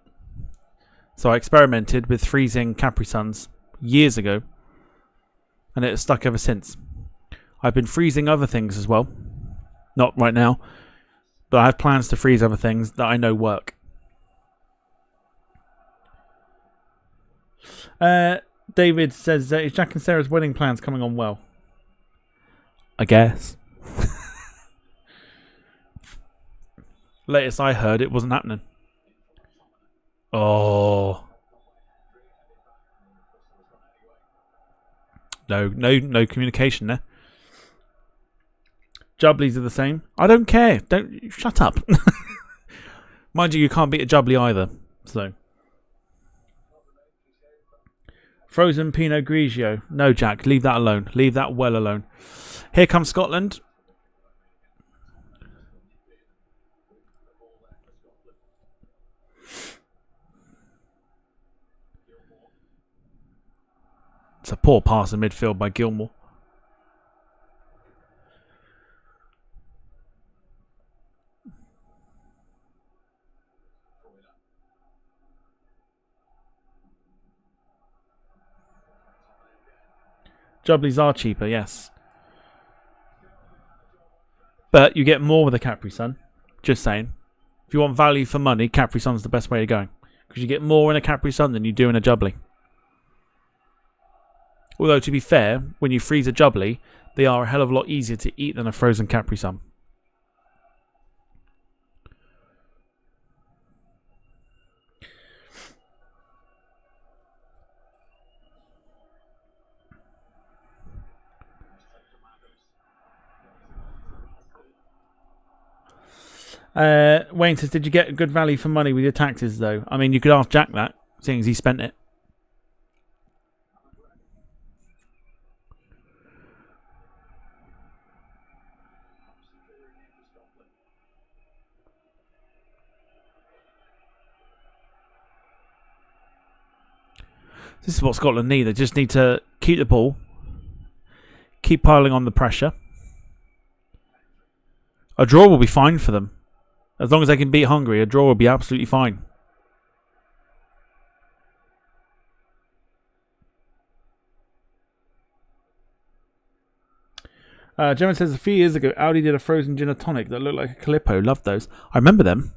[SPEAKER 2] So I experimented with freezing Capri Suns years ago. And it has stuck ever since. I've been freezing other things as well. Not right now. But I have plans to freeze other things that I know work. David says, is Jack and Sarah's wedding plans coming on well? I guess. Latest I heard, it wasn't happening. Oh. No communication there. Jubblies are the same. I don't care. Don't shut up. Mind you can't beat a jubbly either. So. Frozen Pinot Grigio. No, Jack. Leave that alone. Leave that well alone. Here comes Scotland. It's a poor pass in midfield by Gilmore. Jubblies are cheaper, yes. But you get more with a Capri Sun. Just saying. If you want value for money, Capri Sun's the best way of going. Because you get more in a Capri Sun than you do in a Jubbly. Although, to be fair, when you freeze a Jubbly, they are a hell of a lot easier to eat than a frozen Capri Sun. Wayne says, did you get good value for money with your taxes, though? I mean, you could ask Jack that, seeing as he spent it. This is what Scotland need. They just need to keep the ball, keep piling on the pressure. A draw will be fine for them. As long as they can beat Hungary, a draw will be absolutely fine. Gemma says, a few years ago, Audi did a frozen gin and tonic that looked like a Calippo. Loved those. I remember them.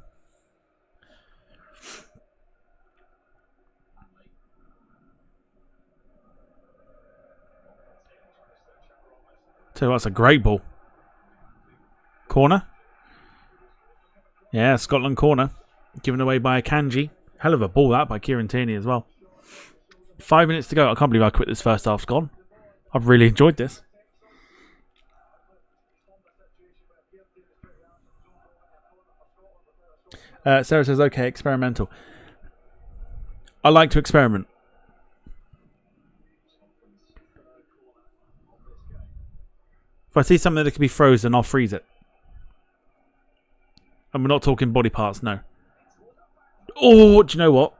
[SPEAKER 2] Tell you what, that's a great ball. Corner. Yeah, Scotland corner. Given away by a Kanji. Hell of a ball that by Kieran Tierney as well. 5 minutes to go. I can't believe I quit this first half. Gone. I've really enjoyed this. Sarah says, okay, experimental. I like to experiment. If I see something that can be frozen, I'll freeze it. And we're not talking body parts, no. Oh, do you know what?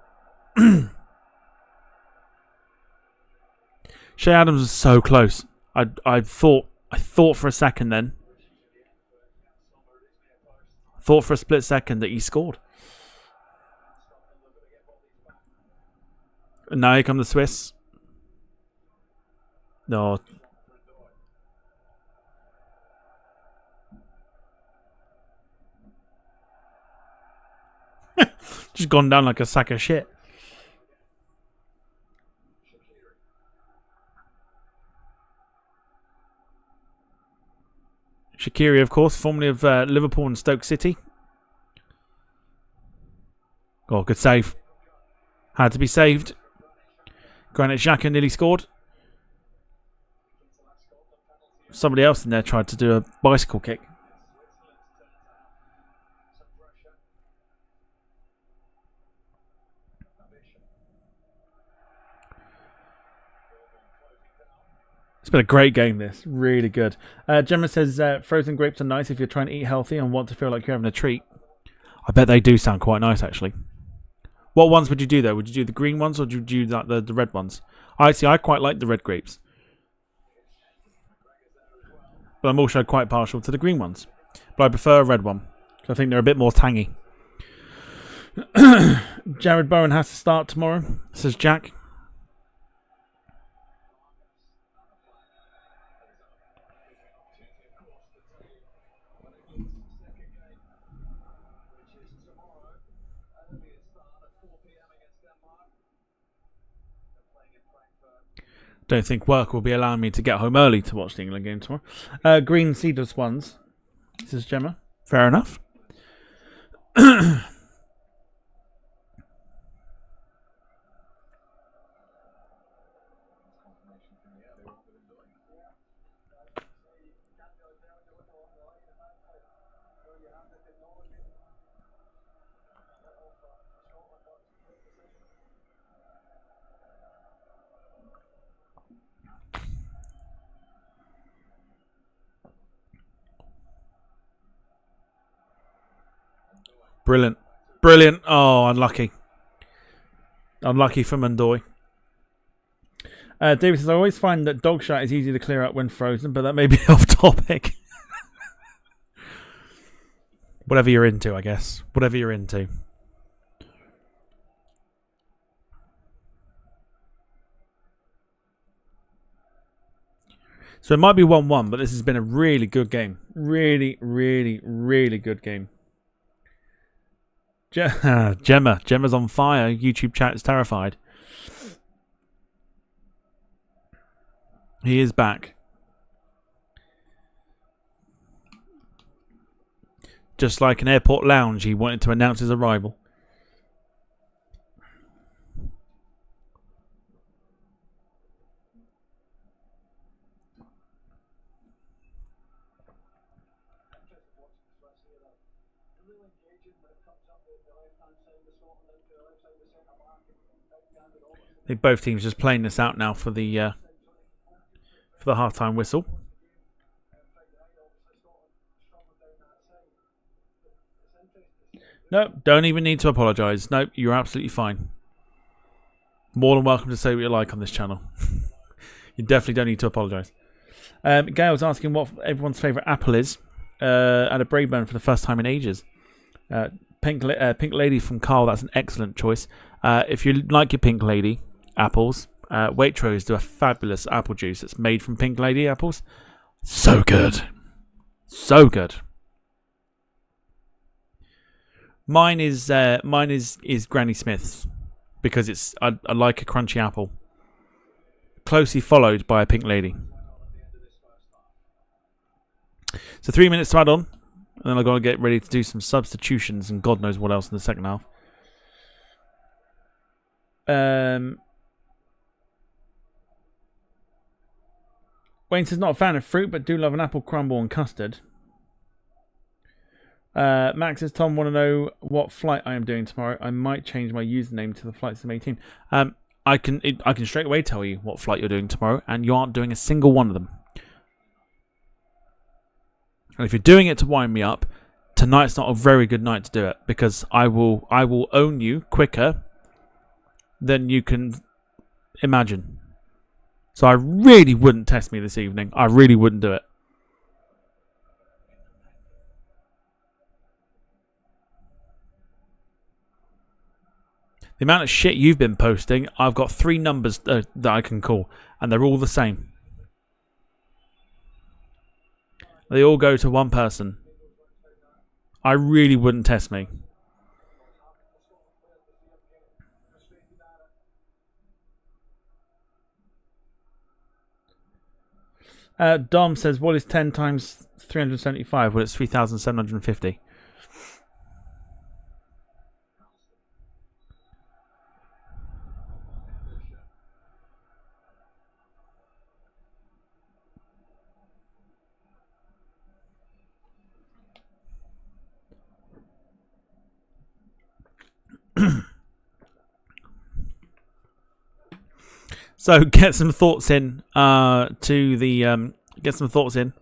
[SPEAKER 2] Shea Adams was so close. I thought for a second then. Thought for a split second that he scored. And now here come the Swiss. No. Just gone down like a sack of shit. Shaqiri, of course, formerly of Liverpool and Stoke City. Oh, good save. Had to be saved. Granit Xhaka nearly scored. Somebody else in there tried to do a bicycle kick. It's been a great game, this. Really good. Gemma says, frozen grapes are nice if you're trying to eat healthy and want to feel like you're having a treat. I bet they do sound quite nice, actually. What ones would you do, though? Would you do the green ones or would you do like the red ones? I quite like the red grapes. But I'm also quite partial to the green ones. But I prefer a red one. I think they're a bit more tangy. Jared Bowen has to start tomorrow, says Jack. Don't think work will be allowing me to get home early to watch the England game tomorrow. Green seedless ones, says Gemma. Fair enough. Brilliant. Brilliant. Oh, unlucky. Unlucky for Mandoy. David says, I always find that dog shite is easy to clear up when frozen, but that may be off topic. Whatever you're into, I guess. Whatever you're into. So it might be 1-1, but this has been a really good game. Really, really, really good game. Gemma's on fire. YouTube chat is terrified. He is back. Just like an airport lounge, he wanted to announce his arrival. I think both teams just playing this out now for the half-time whistle. No, don't even need to apologise. No, you're absolutely fine. More than welcome to say what you like on this channel. You definitely don't need to apologise. Gail's asking what everyone's favourite apple is. At a Brayburn for the first time in ages. Pink Lady from Carl, that's an excellent choice. If you like your Pink Lady apples, Waitrose do a fabulous apple juice that's made from Pink Lady apples. So good. So good. Mine is Granny Smith's because I like a crunchy apple. Closely followed by a Pink Lady. So 3 minutes to add on. And then I've got to get ready to do some substitutions and God knows what else in the second half. Wayne says not a fan of fruit, but do love an apple crumble and custard. Max says Tom want to know what flight I am doing tomorrow. I might change my username to the Flight Sim 18. I can straight away tell you what flight you're doing tomorrow, and you aren't doing a single one of them. And if you're doing it to wind me up, tonight's not a very good night to do it because I will own you quicker than you can imagine. So I really wouldn't test me this evening. I really wouldn't do it. The amount of shit you've been posting, I've got 3 numbers that I can call, and they're all the same. They all go to one person. I really wouldn't test me. Dom says, what is 10 times 375? Well, it's 3,750. So get some thoughts in get some thoughts in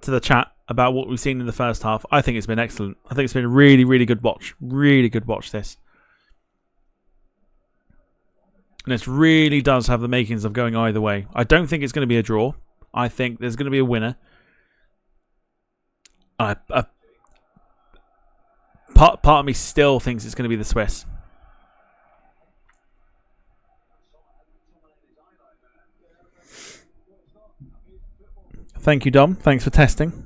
[SPEAKER 2] to the chat about what we've seen in the first half. I think it's been excellent. I think it's been a really, really good watch. Really good watch, this. And it really does have the makings of going either way. I don't think it's going to be a draw. I think there's going to be a winner. Part of me still thinks it's going to be the Swiss. Thank you, Dom. Thanks for testing.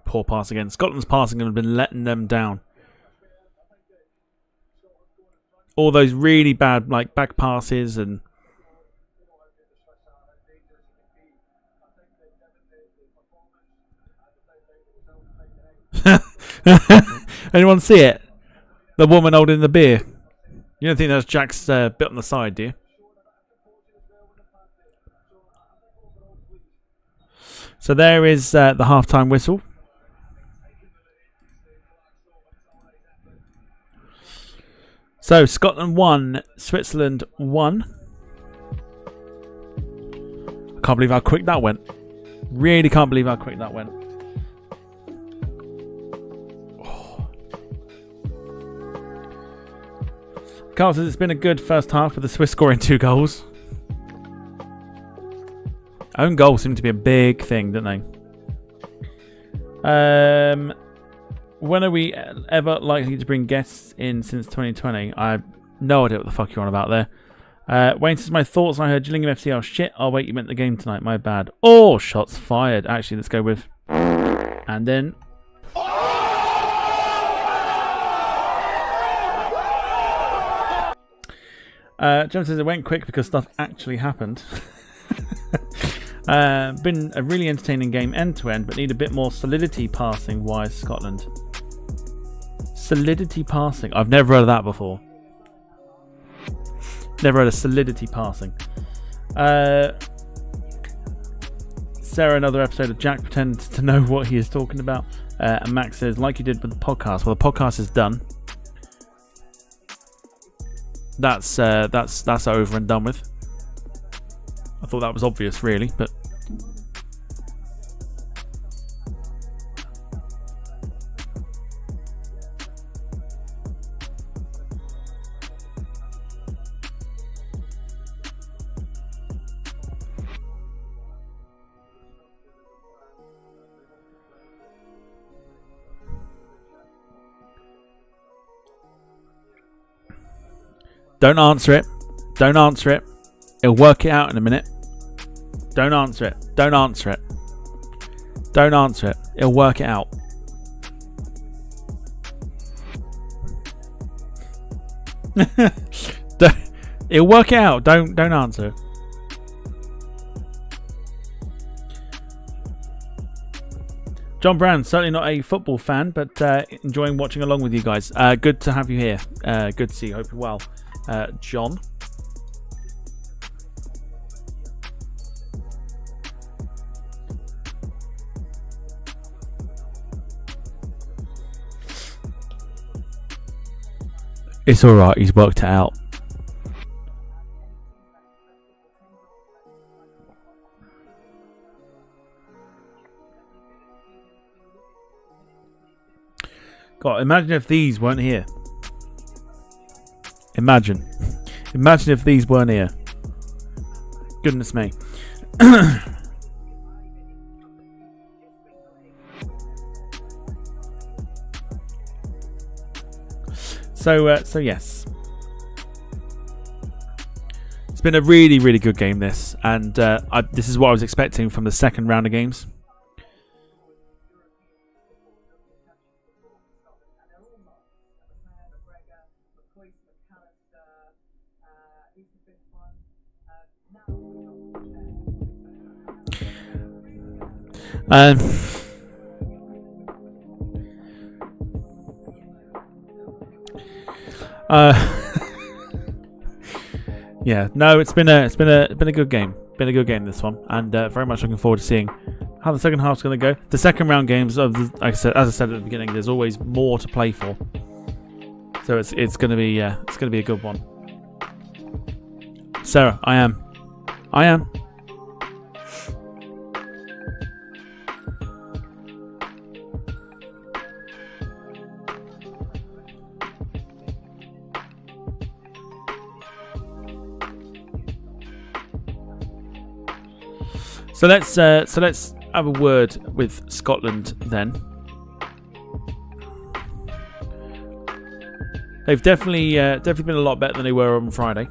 [SPEAKER 2] Poor pass again. Scotland's passing have been letting them down. All those really bad back passes and anyone see it? The woman holding the beer. You don't think that's Jack's bit on the side, do you? So there is the half-time whistle. So Scotland 1, Switzerland 1. I can't believe how quick that went. Really can't believe how quick that went. Carl says it's been a good first half with the Swiss scoring 2 goals. Own goals seem to be a big thing, don't they? When are we ever likely to bring guests in since 2020? I have no idea what the fuck you're on about there. Wayne says, my thoughts, I heard Gillingham FC are shit. Oh wait, you meant the game tonight, my bad. Oh, shots fired. Actually, let's go with... And then... John says it went quick because stuff actually happened. Been a really entertaining game end to end, but need a bit more solidity passing wise Scotland. Solidity passing. I've never heard of that before. Never heard of solidity passing. Sarah, another episode of Jack pretends to know what he is talking about. And Max says, like you did with the podcast. Well, the podcast is done. That's over and done with. I thought that was obvious, really, but don't answer it. Don't answer it. He'll work it out in a minute. Don't answer it. Don't answer it. Don't answer it. He'll work it out. He'll work it out. Don't answer. John Brown, certainly not a football fan, but enjoying watching along with you guys. Good to have you here. Good to see you. Hope you're well. John. It's alright, he's worked it out. God, imagine if these weren't here. Imagine if these weren't here. Goodness me. So yes, it's been a really, really good game. This, and this is what I was expecting from the second round of games. Yeah, no, it's been a good game. Been a good game, this one, and very much looking forward to seeing how the second half's going to go. The second round games of the, as I said at the beginning, there's always more to play for. So it's going to be a good one. Sarah, I am. So let's have a word with Scotland then. They've definitely been a lot better than they were on Friday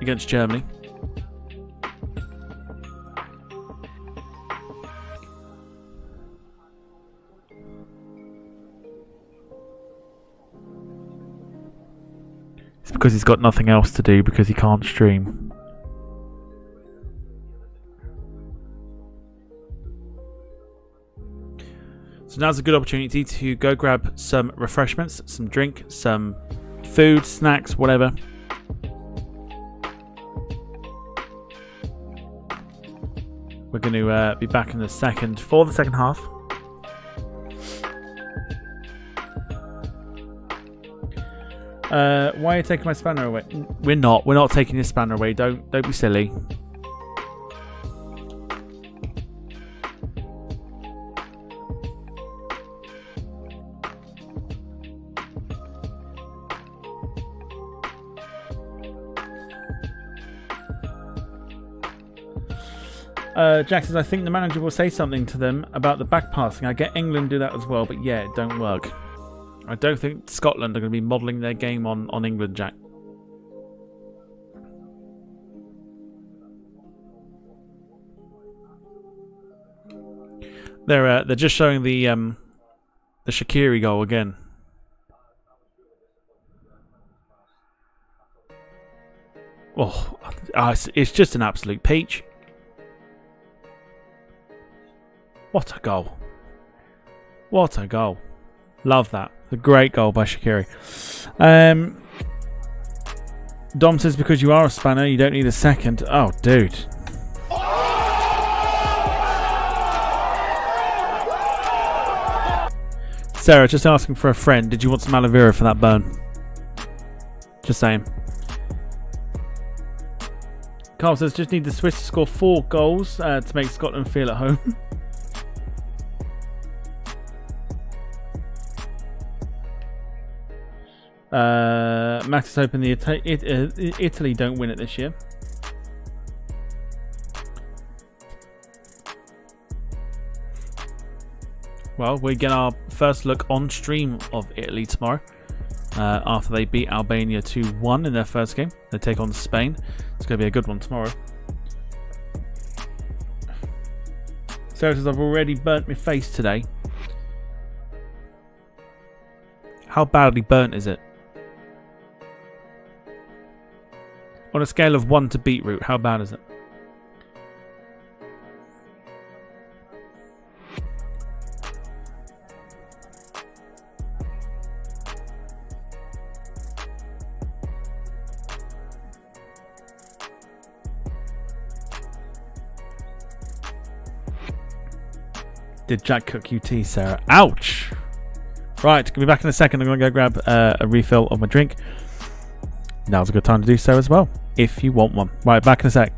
[SPEAKER 2] against Germany. It's because he's got nothing else to do because he can't stream. So now's a good opportunity to go grab some refreshments, some drink, some food, snacks, whatever. We're going to be back in the second for the second half. Why are you taking my spanner away? We're not taking your spanner away. Don't be silly. Jack says, I think the manager will say something to them about the back passing. I get England do that as well, but yeah, it don't work. I don't think Scotland are going to be modelling their game on England, Jack. They're just showing the Shaqiri goal again. Oh, it's just an absolute peach. What a goal. What a goal. Love that. A great goal by Shaqiri. Dom says, because you are a spanner, you don't need a second. Oh, dude. Sarah, just asking for a friend. Did you want some aloe vera for that burn? Just saying. Carl says, just need the Swiss to score 4 goals to make Scotland feel at home. Max is hoping the Italy don't win it this year. Well, we get our first look on stream of Italy tomorrow after they beat Albania 2-1 in their first game. They take on Spain. It's going to be a good one tomorrow. Sarah says, I've already burnt my face today. How badly burnt is it? On a scale of 1 to beetroot, how bad is it? Did Jack cook you tea, Sarah? Ouch! Right, gonna be back in a second. I'm gonna go grab a refill of my drink. Now's a good time to do so as well, if you want one. Right, back in a sec.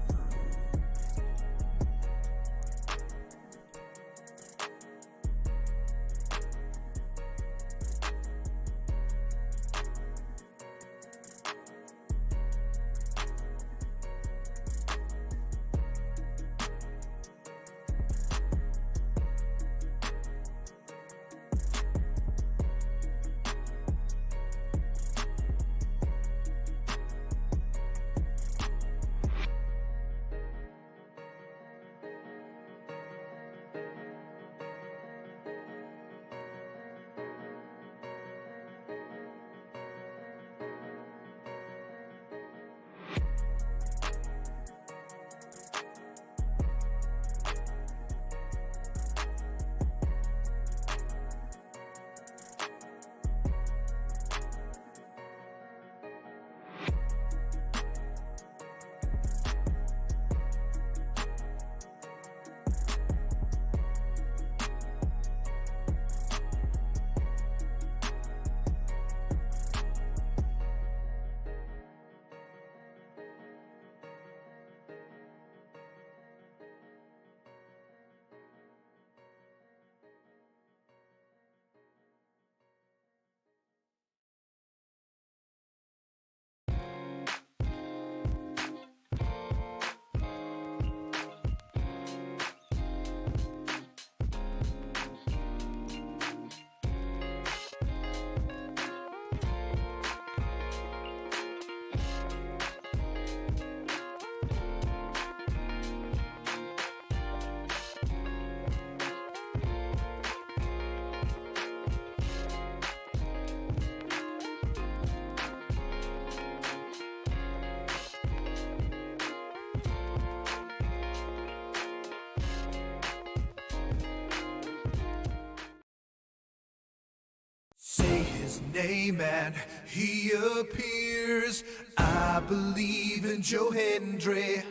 [SPEAKER 6] his name and he appears. I believe in Joe Hendry.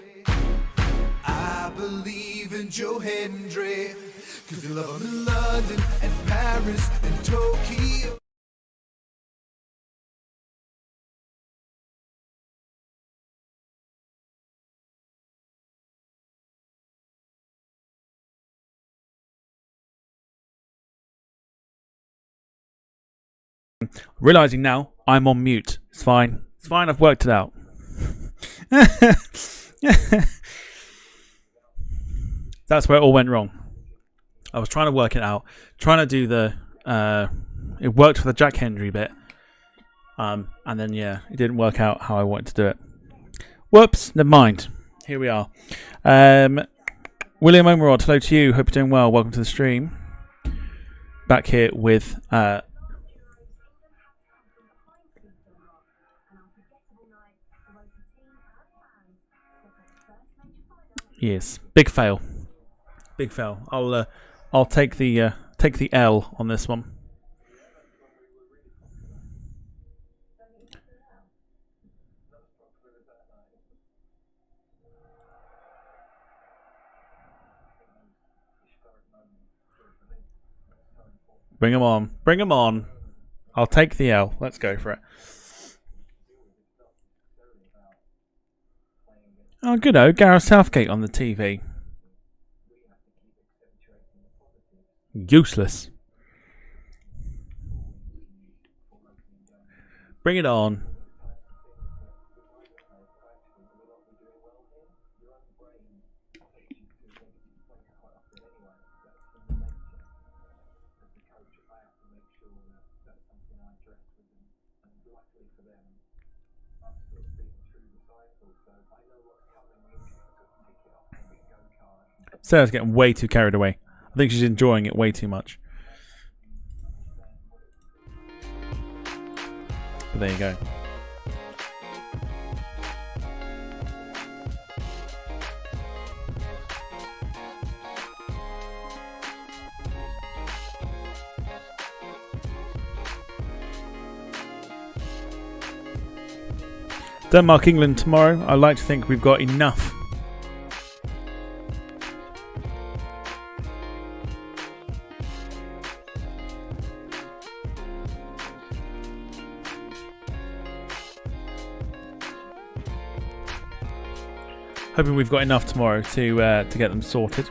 [SPEAKER 6] I believe in Joe Hendry. Cause they love him in London and Paris and Tokyo.
[SPEAKER 2] Realizing now I'm on mute. It's fine. It's fine. I've worked it out. That's where it all went wrong. I was trying to work it out, trying to do the. It worked for the Jack Hendry bit, and then it didn't work out how I wanted to do it. Whoops. Never mind. Here we are. William Omerod, hello to you. Hope you're doing well. Welcome to the stream. Back here with. Yes, big fail. Big fail. I'll take the L on this one. Bring him on. Bring him on. I'll take the L. Let's go for it. Oh, good. Gareth Southgate on the TV. Useless. Bring it on. Sarah's getting way too carried away. I think she's enjoying it way too much. But there you go. Denmark, England tomorrow. I like to think we've got enough. Hoping we've got enough tomorrow to get them sorted.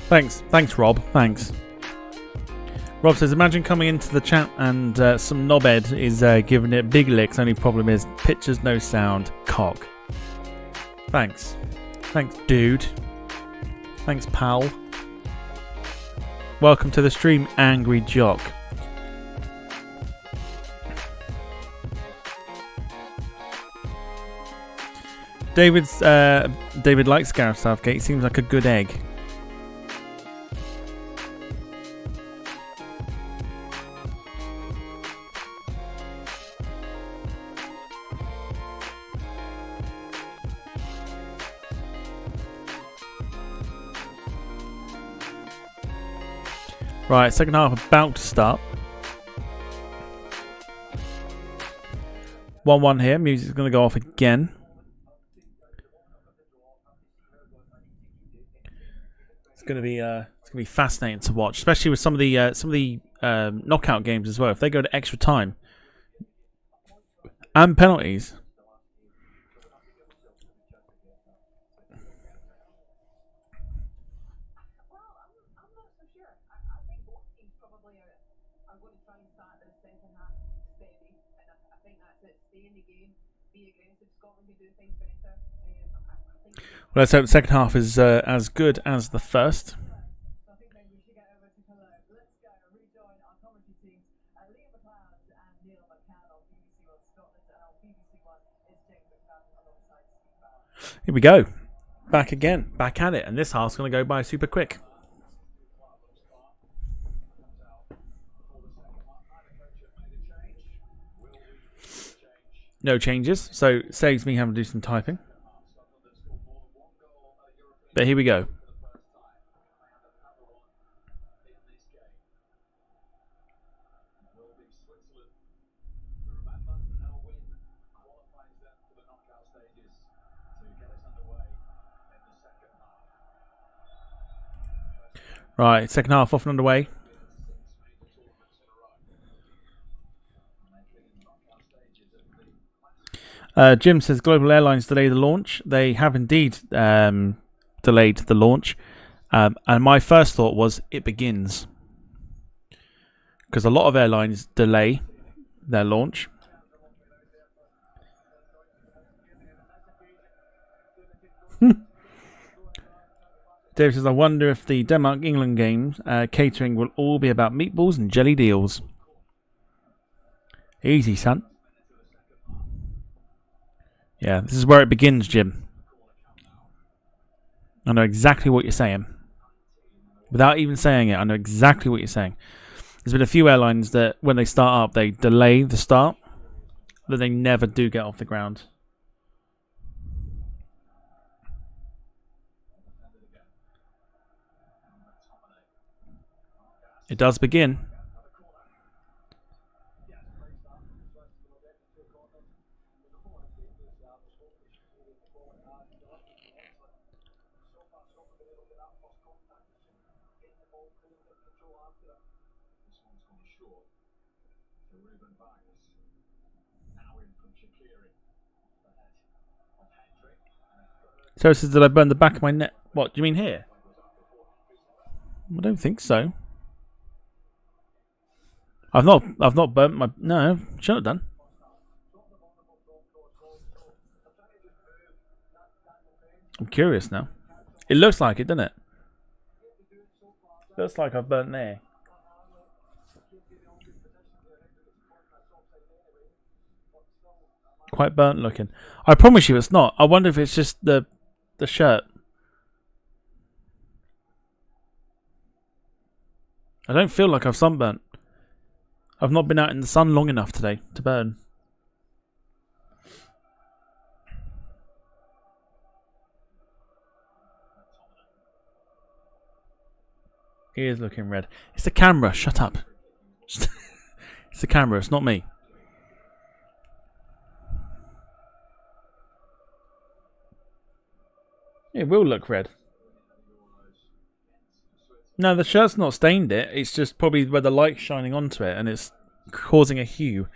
[SPEAKER 2] Thanks, Rob. Thanks. Rob says, imagine coming into the chat and some knobhead is giving it big licks. Only problem is pictures, no sound. Cock. Thanks, dude. Thanks, pal. Welcome to the stream, Angry Jock. David likes Gareth Southgate. Seems like a good egg. Right, second half about to start. 1-1 here. Music's going to go off again. It's going to be fascinating to watch, especially with some of the knockout games as well. If they go to extra time and penalties. Well, let's hope the second half is as good as the first. Here we go. Back again. Back at it. And this half's going to go by super quick. No changes, so saves me having to do some typing. But here we go. Right, second half off and underway. Jim says Global Airlines delay the launch. They have indeed delayed the launch. And my first thought was it begins. Because a lot of airlines delay their launch. Dave says, I wonder if the Denmark-England games catering will all be about meatballs and jelly deals. Easy, son. Yeah, this is where it begins, Jim. I know exactly what you're saying. Without even saying it, I know exactly what you're saying. There's been a few airlines that, when they start up, they delay the start, but they never do get off the ground. It does begin. So it says, did I burn the back of my neck? What, do you mean here? I don't think so. I've not burnt my... No, shouldn't have done. I'm curious now. It looks like it, doesn't it? Looks like I've burnt there. Quite burnt looking. I promise you it's not. I wonder if it's just the shirt. I don't feel like I've sunburnt. I've not been out in the sun long enough today to burn. He is looking red. It's the camera. Shut up. It's the camera. It's not me. It will look red. No, the shirt's not stained it. It's just probably where the light's shining onto it and it's causing a hue.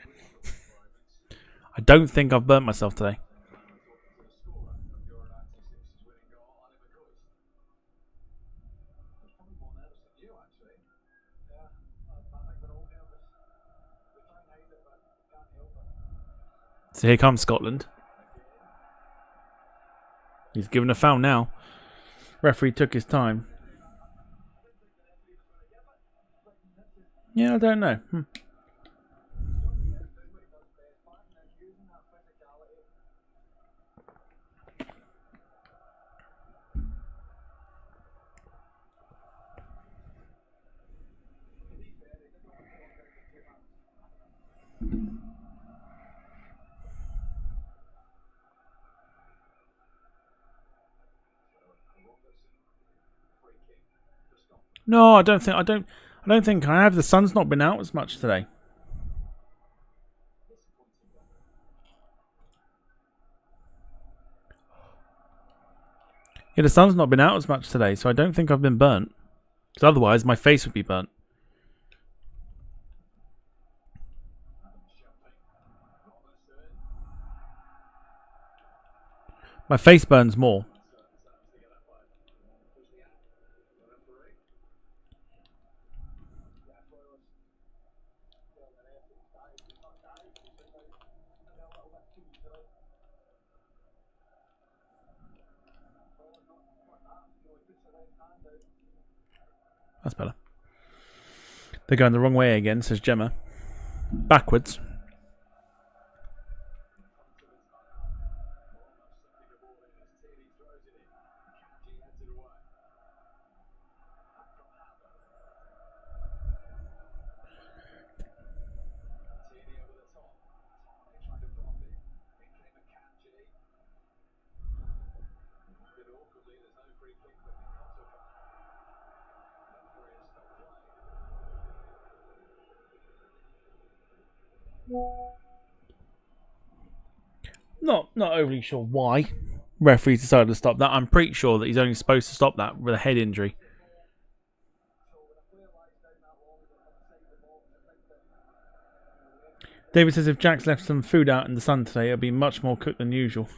[SPEAKER 2] I don't think I've burnt myself today. So here comes Scotland. He's given a foul now. Referee took his time. Yeah, I don't know. No, I don't think I have. The sun's not been out as much today. Yeah, the sun's not been out as much today, so I don't think I've been burnt. Because otherwise, my face would be burnt. My face burns more. That's better. They're going the wrong way again, says Gemma. Backwards. Not overly sure why referees decided to stop that. I'm pretty sure that he's only supposed to stop that with a head injury. David says if Jack's left some food out in the sun today, it'll be much more cooked than usual.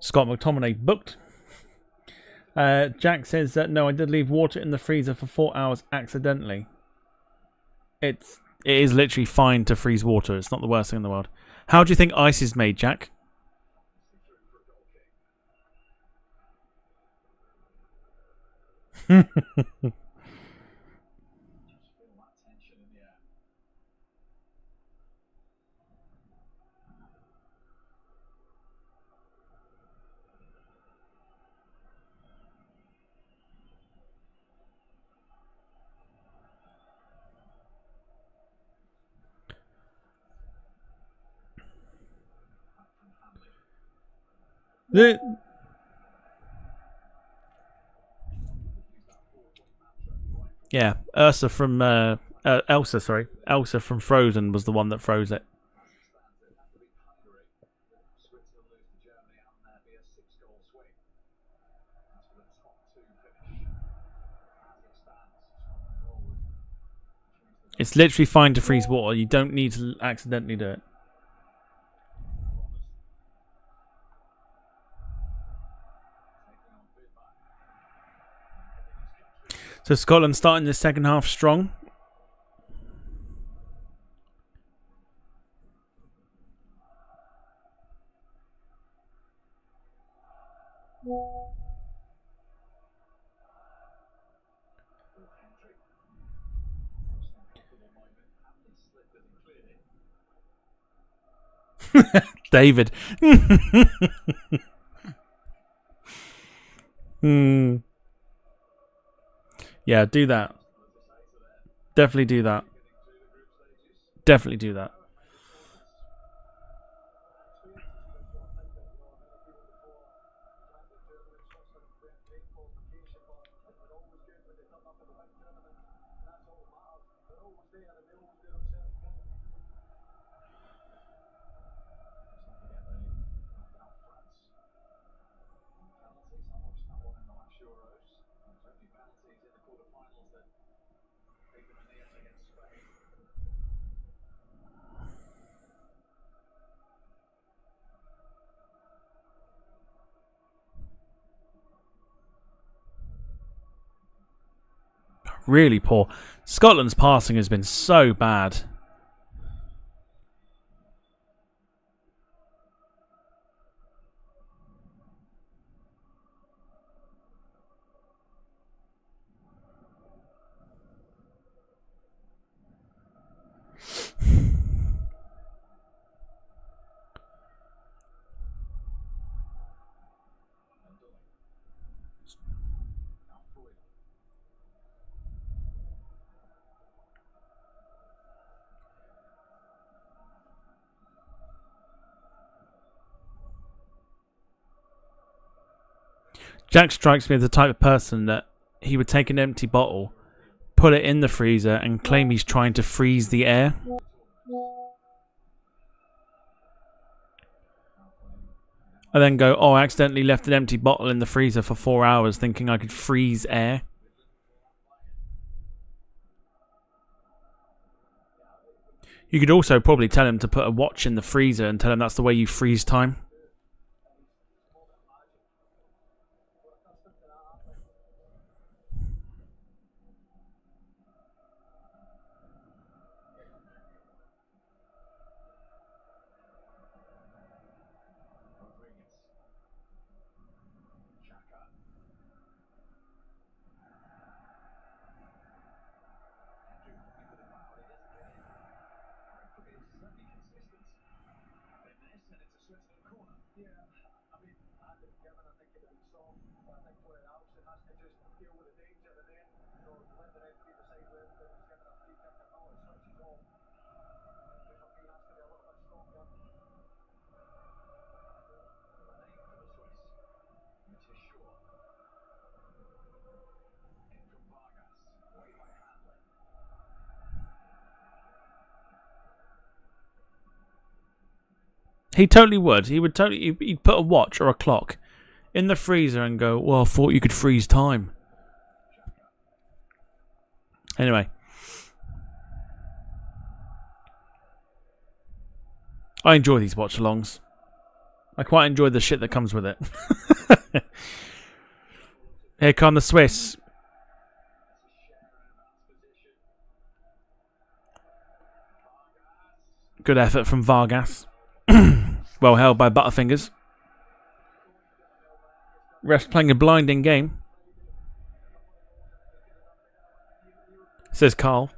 [SPEAKER 2] Scott McTominay booked. Jack says that no, I did leave water in the freezer for 4 hours accidentally. It is literally fine to freeze water. It's not the worst thing in the world. How do you think ice is made, Jack? Yeah, Elsa from Frozen was the one that froze it. It's literally fine to freeze water. You don't need to accidentally do it. So Scotland starting the second half strong. David. Yeah, do that. Definitely do that. Definitely do that. Really poor. Scotland's passing has been so bad. Jack strikes me as the type of person that he would take an empty bottle, put it in the freezer, and claim he's trying to freeze the air. And then go, oh, I accidentally left an empty bottle in the freezer for 4 hours thinking I could freeze air. You could also probably tell him to put a watch in the freezer and tell him that's the way you freeze time. He totally would. He would totally. He'd put a watch or a clock in the freezer and go, "Well, I thought you could freeze time." Anyway, I enjoy these watch-alongs. I quite enjoy the shit that comes with it. Here come the Swiss. Good effort from Vargas. Well held by Butterfingers. Ref's playing a blinding game, says Carl.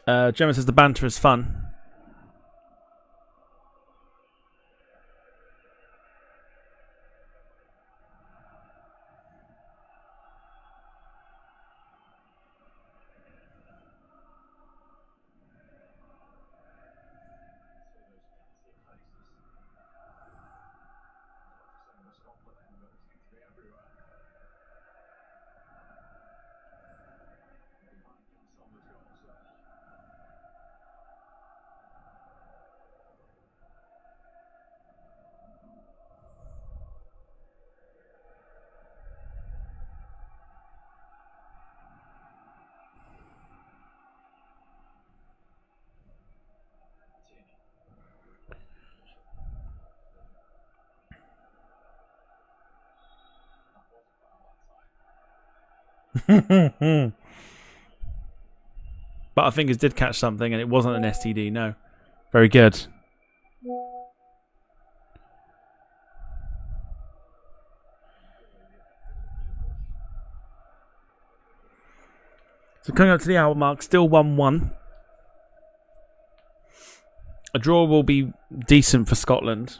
[SPEAKER 2] Gemma says the banter is fun. Butterfingers did catch something, and it wasn't an STD. No, very good. So coming up to the hour mark, still 1-1. A draw will be decent for Scotland.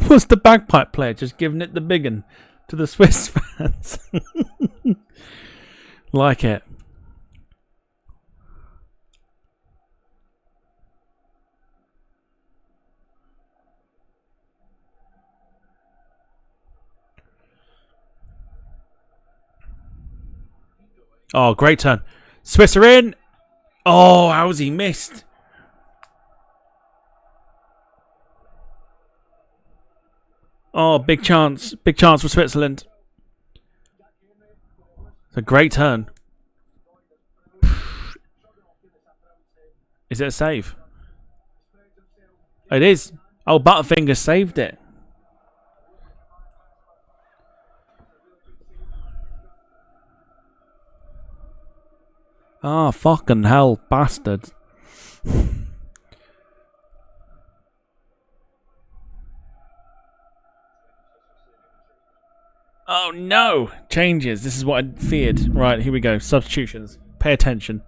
[SPEAKER 2] Was the bagpipe player just giving it the big un to the Swiss fans? Like it. Oh, great turn. Swiss are in. Oh, how's he missed? Oh, big chance. Big chance for Switzerland. It's a great turn. Is it a save? It is. Oh, Butterfinger saved it. Ah, fucking hell, bastard. Oh no! Changes. This is what I feared. Right, here we go. Substitutions. Pay attention.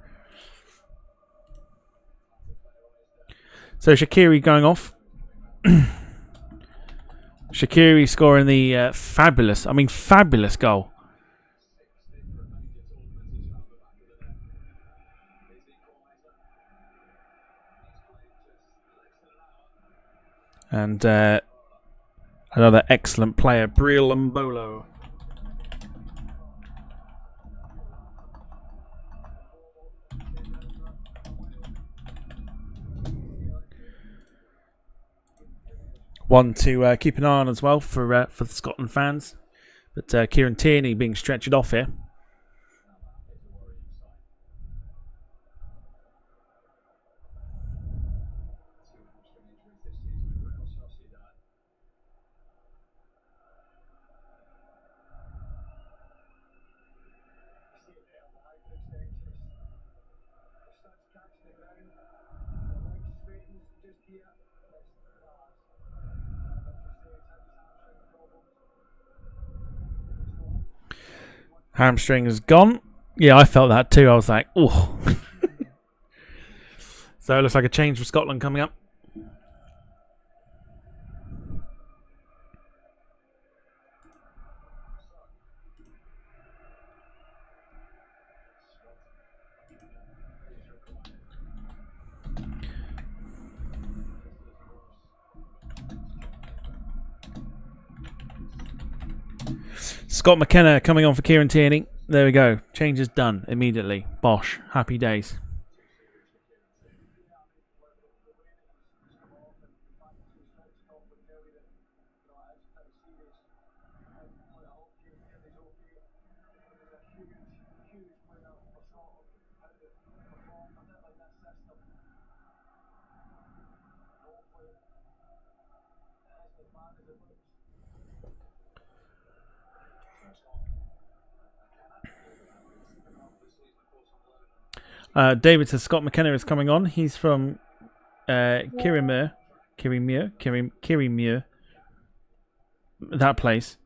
[SPEAKER 2] So Shaqiri going off. Shaqiri scoring the fabulous goal. And another excellent player, Briel Mbolo. One to keep an eye on as well for the Scotland fans. But Kieran Tierney being stretched off here. Hamstring is gone. Yeah, I felt that too. I was like, oh. So it looks like a change for Scotland coming up. Scott McKenna coming on for Kieran Tierney. There we go. Change is done immediately. Bosh. Happy days. David says Scott McKenna is coming on. He's from Kirriemuir. That place.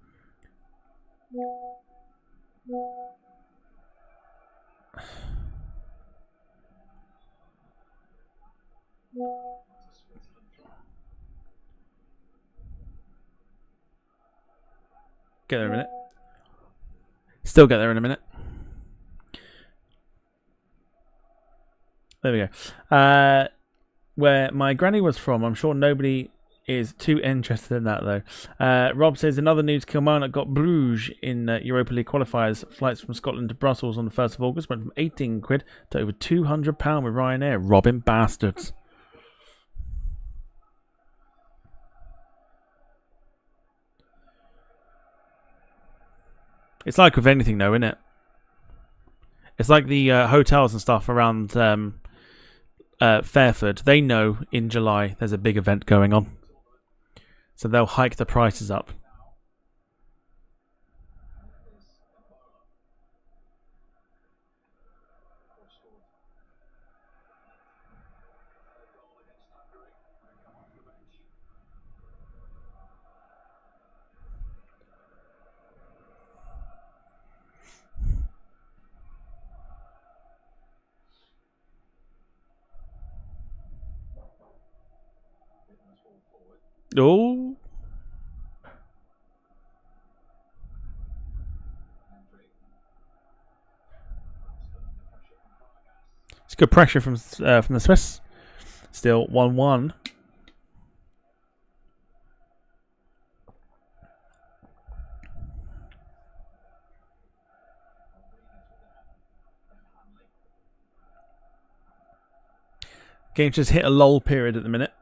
[SPEAKER 2] Get there in a minute. Still get there in a minute. There we go. Where my granny was from, I'm sure nobody is too interested in that though. Rob says another news: Kilmarnock got Bruges in Europa League qualifiers. Flights from Scotland to Brussels on the 1st of August went from 18 quid to over £200 with Ryanair. Robbing bastards. It's like with anything though, isn't it? It's like the hotels and stuff around Fairford. They know in July there's a big event going on, so they'll hike the prices up. Oh. It's good pressure from the Swiss. Still 1-1. Game just hit a lull period at the minute.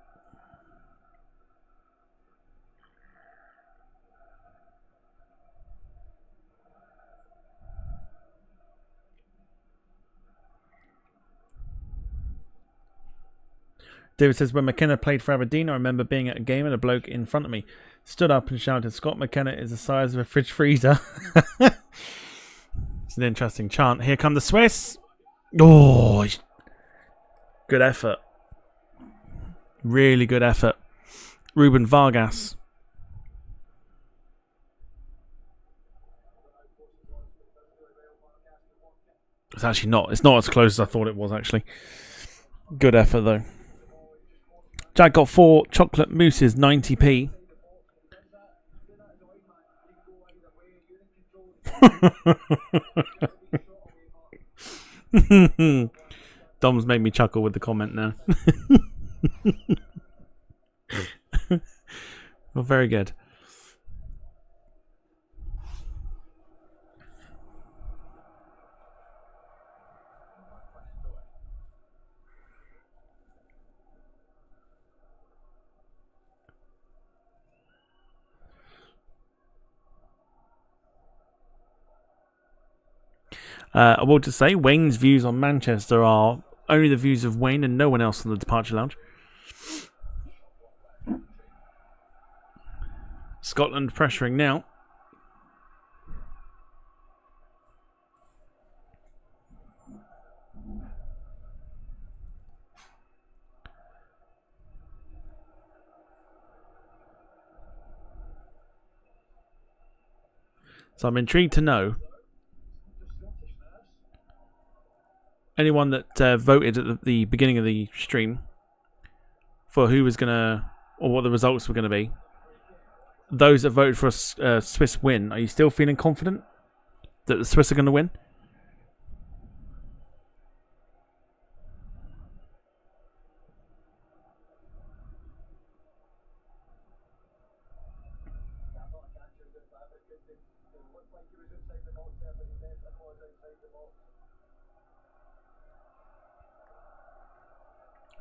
[SPEAKER 2] David says, when McKenna played for Aberdeen, I remember being at a game and a bloke in front of me stood up and shouted, Scott McKenna is the size of a fridge freezer. It's an interesting chant. Here come the Swiss. Oh, good effort. Really good effort. Ruben Vargas. It's actually not. It's not as close as I thought it was, actually. Good effort, though. Jack got 4 chocolate mousses, 90p. Dom's made me chuckle with the comment now. Well, very good. I will just say, Wayne's views on Manchester are only the views of Wayne and no one else in the departure lounge. Scotland pressuring now. So I'm intrigued to know anyone that voted at the beginning of the stream for who was gonna, or what the results were gonna be. Those that voted for a Swiss win, are you still feeling confident that the Swiss are going to win?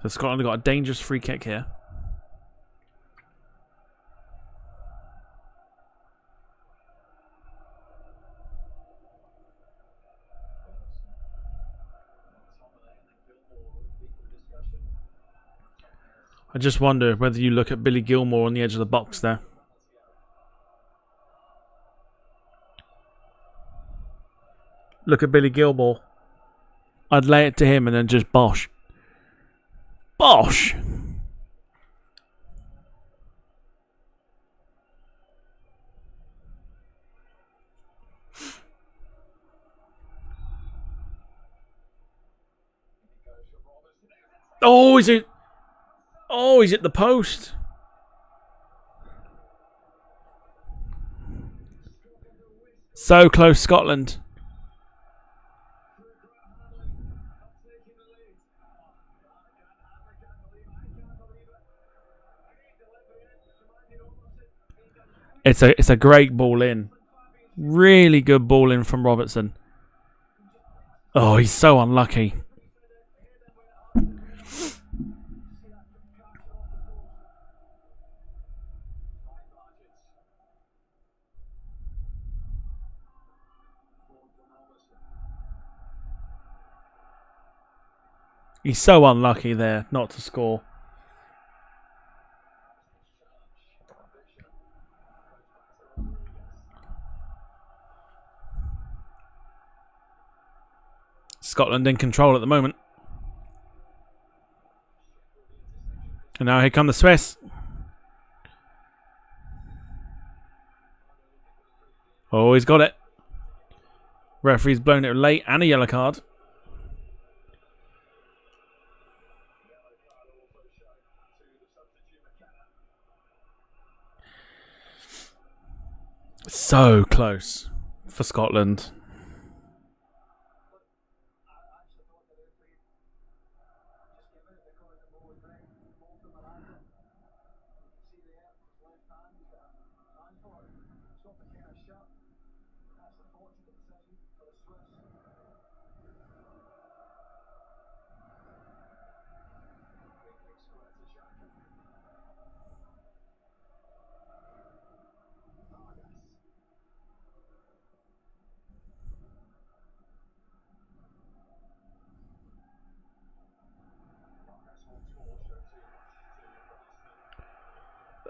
[SPEAKER 2] So Scotland have got a dangerous free kick here. I just wonder whether you look at Billy Gilmore on the edge of the box there. Look at Billy Gilmore. I'd lay it to him and then just bosh. Bosh! Oh, is it? Oh, he's at the post. So close, Scotland. It's a great ball in. Really good ball in from Robertson. Oh, he's so unlucky. He's so unlucky there not to score. Scotland in control at the moment. And now here come the Swiss. Oh, he's got it. Referee's blown it late and a yellow card. So close for Scotland.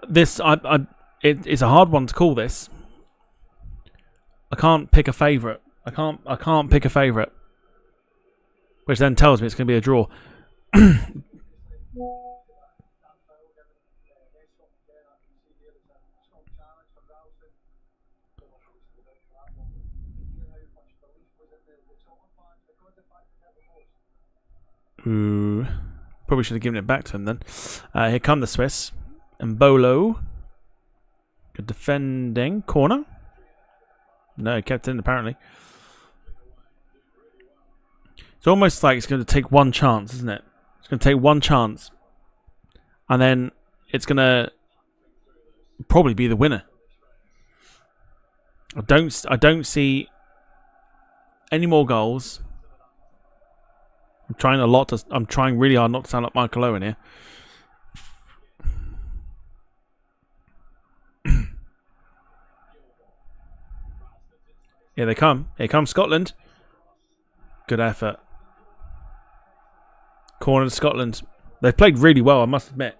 [SPEAKER 2] This, it's a hard one to call this. I can't pick a favourite. I can't pick a favourite. Which then tells me it's going to be a draw. Ooh, probably should have given it back to him then. Here come the Swiss. And Bolo. Good defending. Corner. No, he kept it in apparently. It's almost like it's going to take one chance, isn't it? It's going to take one chance. And then it's going to probably be the winner. I don't see any more goals. I'm trying really hard not to sound like Michael Owen here. Here they come. Here comes Scotland. Good effort. Corner to Scotland. They've played really well, I must admit.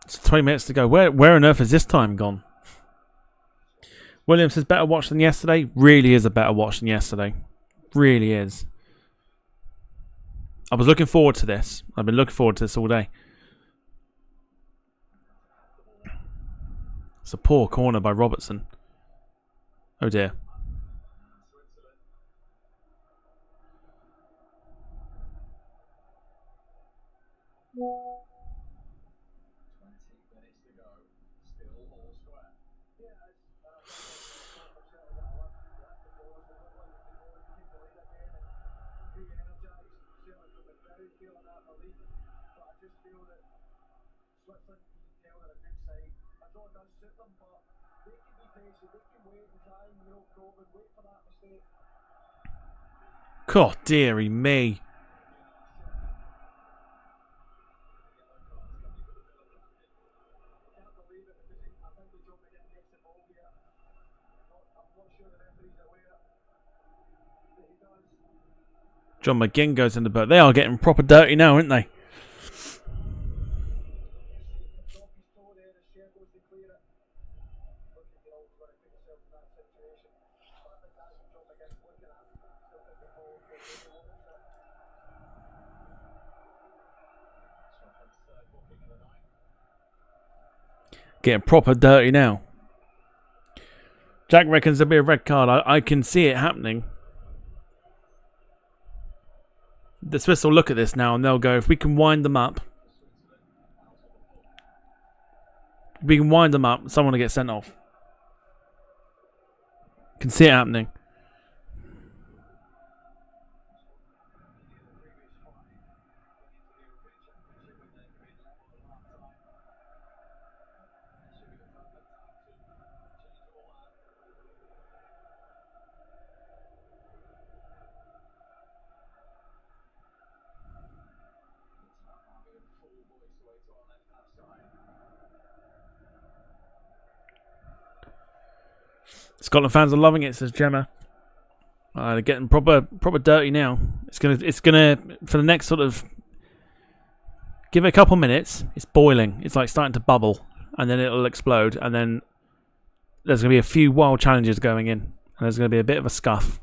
[SPEAKER 2] It's 20 minutes to go. Where on earth has this time gone? Williams says better watch than yesterday. Really is a better watch than yesterday. Really is. I was looking forward to this. I've been looking forward to this all day. It's a poor corner by Robertson. Oh dear. God dearie me. John McGinn goes in the boat. They are getting proper dirty now, aren't they? Getting proper dirty now. Jack reckons there'll be a red card. I can see it happening. The Swiss will look at this now and they'll go, if we can wind them up, someone will get sent off. Can see it happening. Scotland fans are loving it, says Gemma. They're getting proper dirty now. It's gonna for the next sort of, give it a couple minutes. It's boiling. It's like starting to bubble, and then it'll explode, and then there's gonna be a few wild challenges going in, and there's gonna be a bit of a scuff.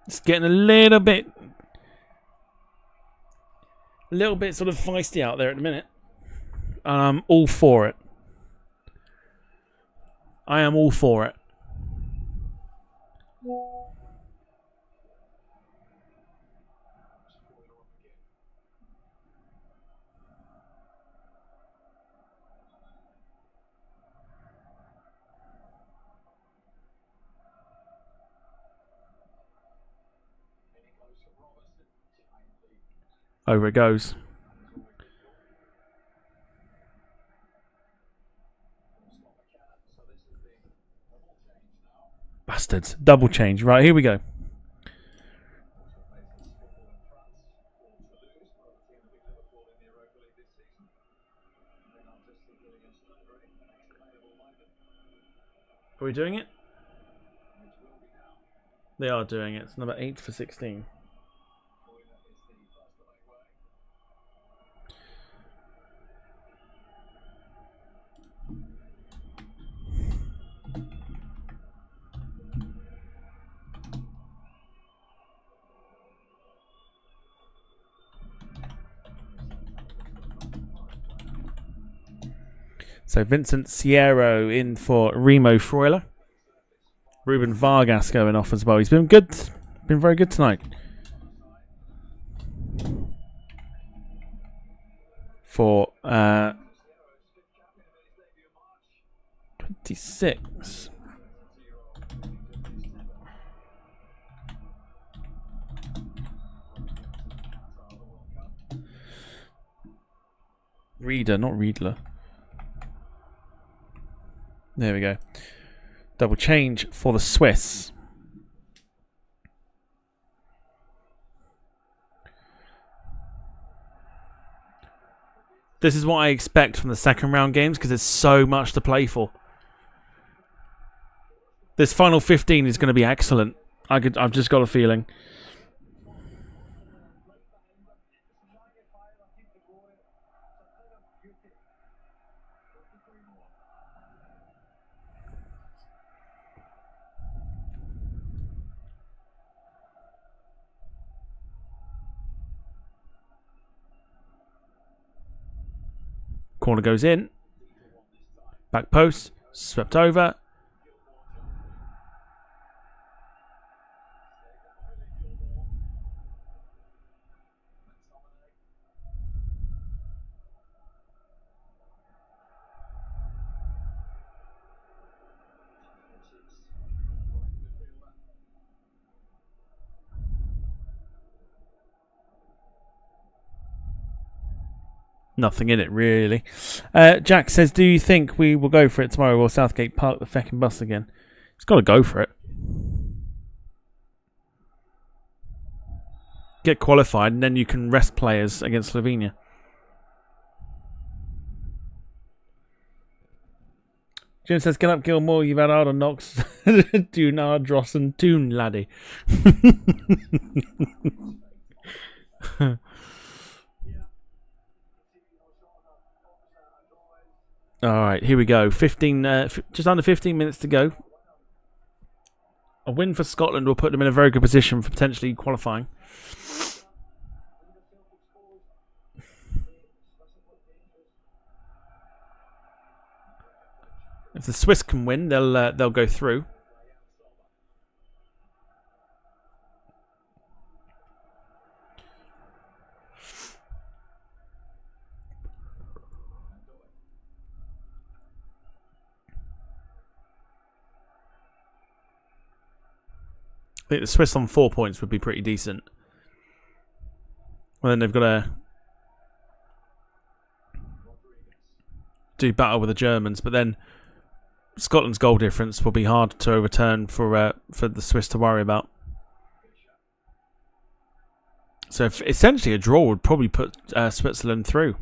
[SPEAKER 2] It's getting a little bit sort of feisty out there at the minute. And I'm all for it. I am all for it. Over it goes. Bastards. Double change. Right, here we go. Are we doing it? They are doing it. It's number 8 for 16. So Vincent Sierro in for Remo Freuler. Ruben Vargas going off as well. He's been good. Been very good tonight. For 26. Reader, not Riedler. There we go. Double change for the Swiss. This is what I expect from the second round games because there's so much to play for. This final 15 is going to be excellent. I've just got a feeling. Corner goes in. Back post. Swept over. Nothing in it, really. Jack says, do you think we will go for it tomorrow or Southgate park the feckin' bus again? He's got to go for it. Get qualified and then you can rest players against Slovenia. Jim says, get up Gilmore, you've had harder knocks. Do na dross and tune, laddie. Alright, here we go. 15, just under 15 minutes to go. A win for Scotland will put them in a very good position for potentially qualifying. If the Swiss can win, they'll go through. I think the Swiss on 4 points would be pretty decent. Well, then they've got to do battle with the Germans, but then Scotland's goal difference will be hard to overturn for the Swiss to worry about. So essentially a draw would probably put Switzerland through.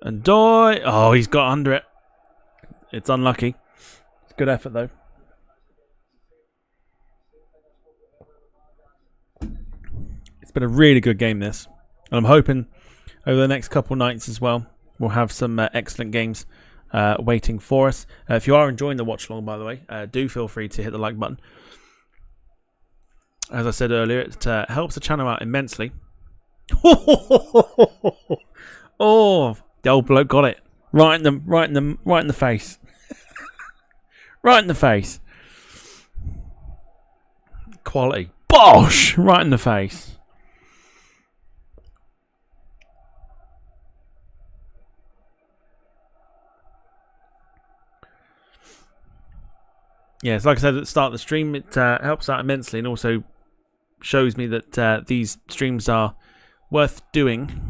[SPEAKER 2] And Doy, oh, he's got under it. It's unlucky. It's good effort though. It's been a really good game this, and I'm hoping over the next couple nights as well we'll have some excellent games waiting for us. If you are enjoying the watch along, by the way, do feel free to hit the like button. As I said earlier, it helps the channel out immensely. Oh, the old bloke got it right in the face, right in the face. Quality, bosh, right in the face. Yes, like I said at the start of the stream, it helps out immensely and also shows me that these streams are worth doing.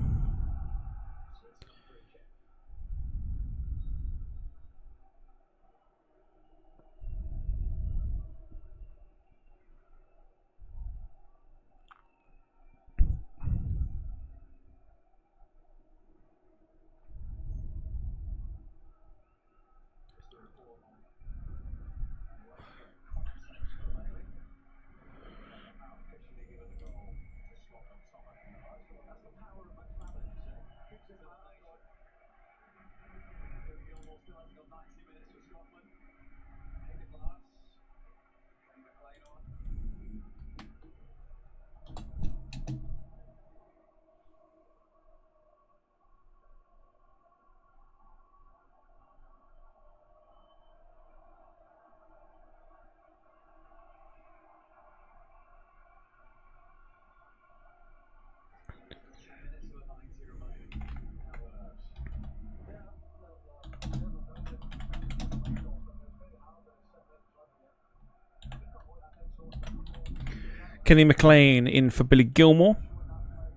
[SPEAKER 2] Kenny McLean in for Billy Gilmore.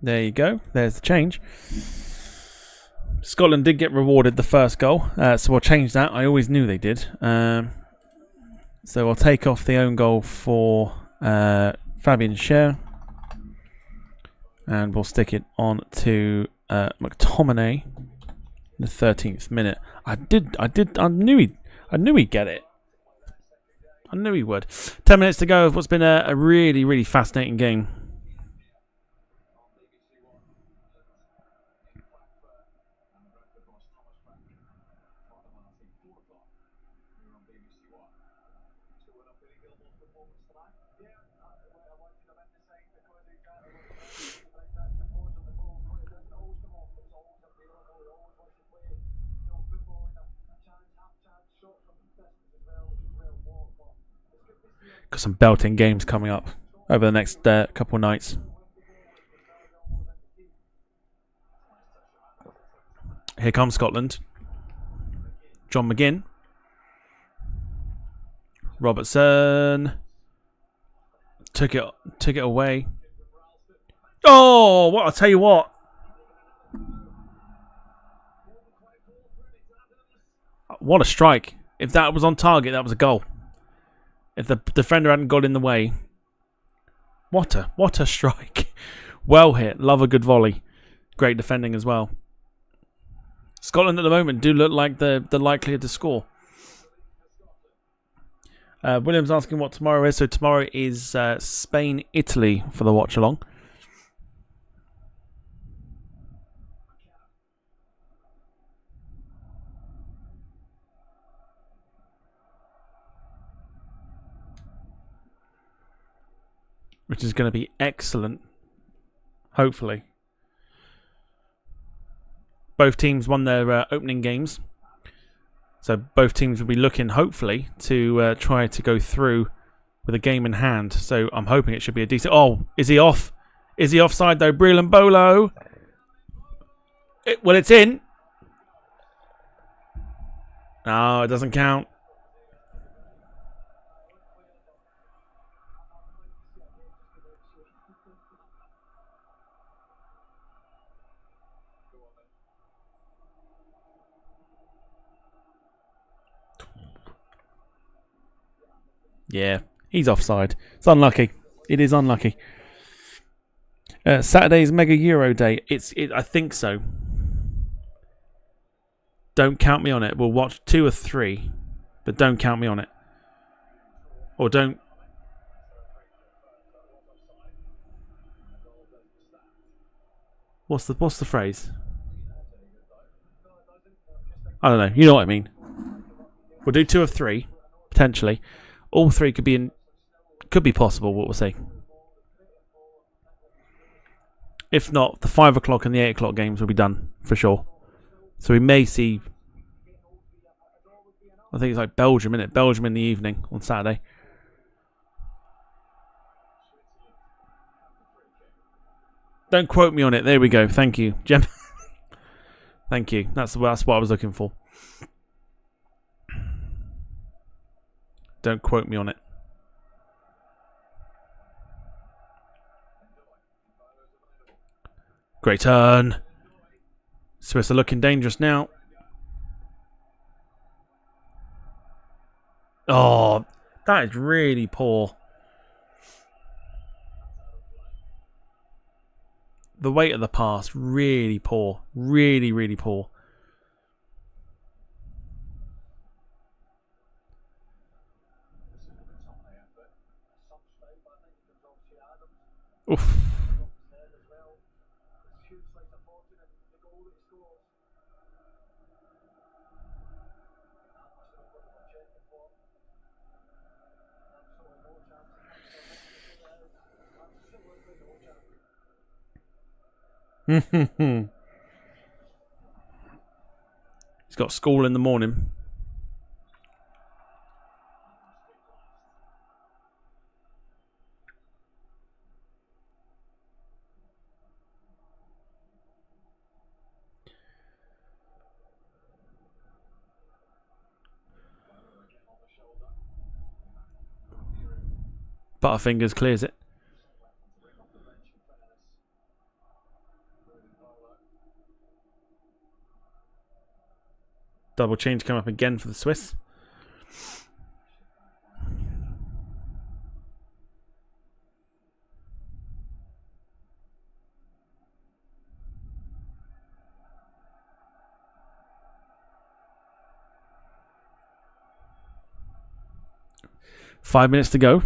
[SPEAKER 2] There you go. There's the change. Scotland did get rewarded the first goal, so we'll change that. I always knew they did. So I'll take off the own goal for Fabian Schär, and we'll stick it on to McTominay. The 13th minute. I knew he'd get it. I knew he would. 10 minutes to go of what's been a really, really fascinating game. Got some belting games coming up over the next couple of nights. Here comes Scotland. John McGinn. Robertson. Took it away. Oh, what I'll tell you what. What a strike. If that was on target, that was a goal. If the defender hadn't got in the way. What a strike. Well hit. Love a good volley. Great defending as well. Scotland at the moment do look like the likelier to score. William's asking what tomorrow is. So tomorrow is Spain-Italy for the watch-along. Which is going to be excellent. Hopefully. Both teams won their opening games. So both teams will be looking, hopefully, to try to go through with a game in hand. So I'm hoping it should be a decent... Oh, is he off? Is he offside, though? Breland Bolo. Well, it's in. No, it doesn't count. Yeah, he's offside. It's unlucky. It is unlucky. Saturday's Mega Euro Day. I think so. Don't count me on it. We'll watch 2 or 3, but don't count me on it. Or don't. What's the phrase? I don't know. You know what I mean. We'll do 2 or 3 potentially. All 3 could be possible. What we'll see. If not, the 5 o'clock and the 8 o'clock games will be done for sure. So we may see. I think it's like Belgium, isn't it? Belgium in the evening on Saturday. Don't quote me on it. There we go. Thank you, Gem. Thank you. That's what I was looking for. Don't quote me on it. Great turn. Swiss are looking dangerous now. Oh, that is really poor. The weight of the pass, really poor. Really, really poor. Oof. He's got school in the morning. Butterfingers clears it. Double change come up again for the Swiss. 5 minutes to go.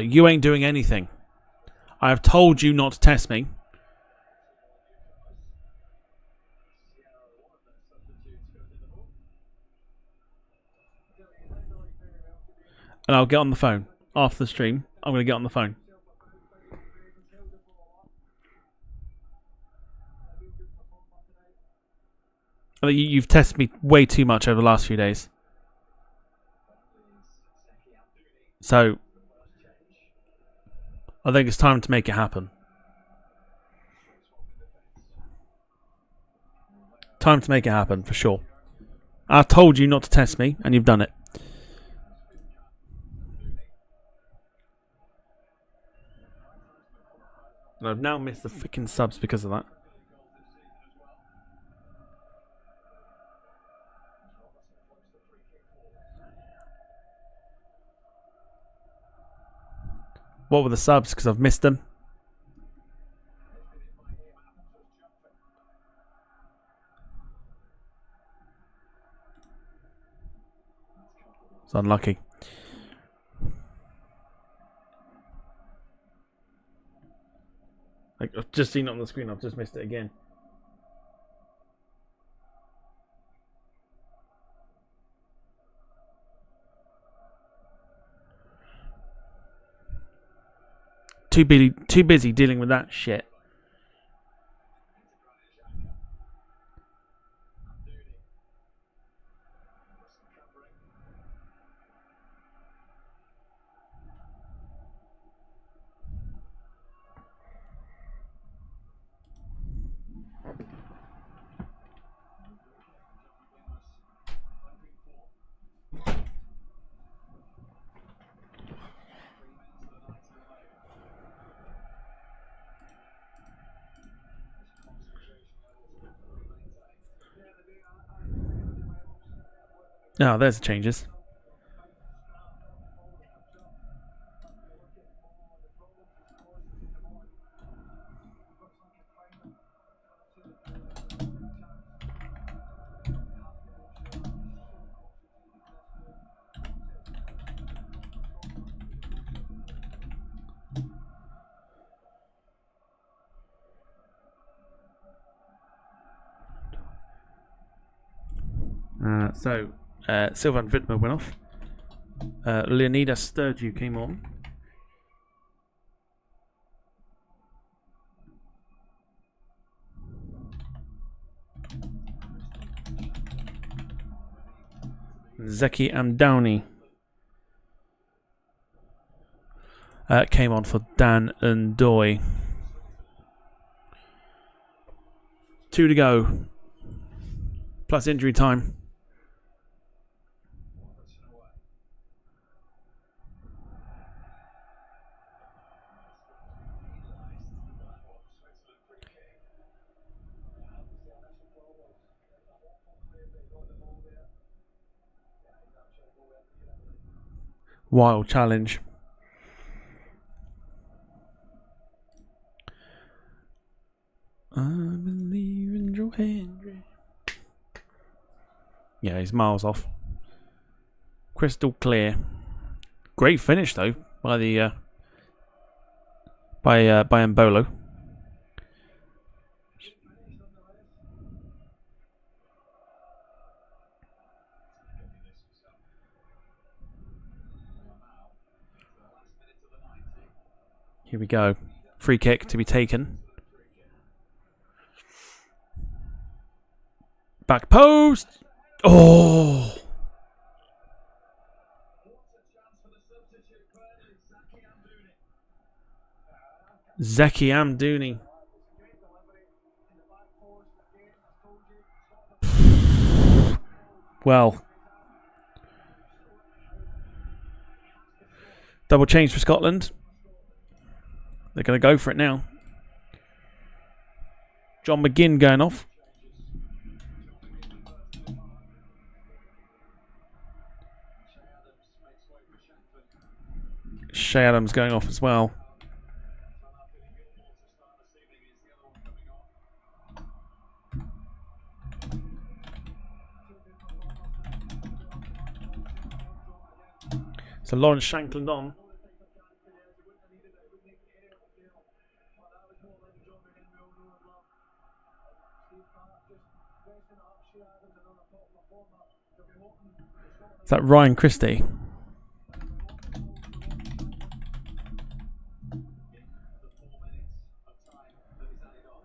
[SPEAKER 2] You ain't doing anything. I have told you not to test me. And I'll get on the phone. After the stream, I'm going to get on the phone. I think you've tested me way too much over the last few days. So, I think it's time to make it happen. Time to make it happen, for sure. I told you not to test me, and you've done it. And I've now missed the freaking subs because of that. What were the subs? Because I've missed them. It's unlucky. Like, I've just seen it on the screen. I've just missed it again. Too busy dealing with that shit. Oh, there's the changes. Sylvan Vidmer went off. Leonidas Sturdew came on. Zeki Amdouni came on for Dan and Doy. 2 to go. Plus injury time. Wild challenge. I believe in Joe Hendry. Yeah, he's miles off. Crystal clear. Great finish though by the by Mbolo. Here we go. Free kick to be taken. Back post. Oh. Zeki Amdouni. Well. Double change for Scotland. They're going to go for it now. John McGinn going off. Shay Adams going off as well. So Lawrence Shankland on. Is that Ryan Christie?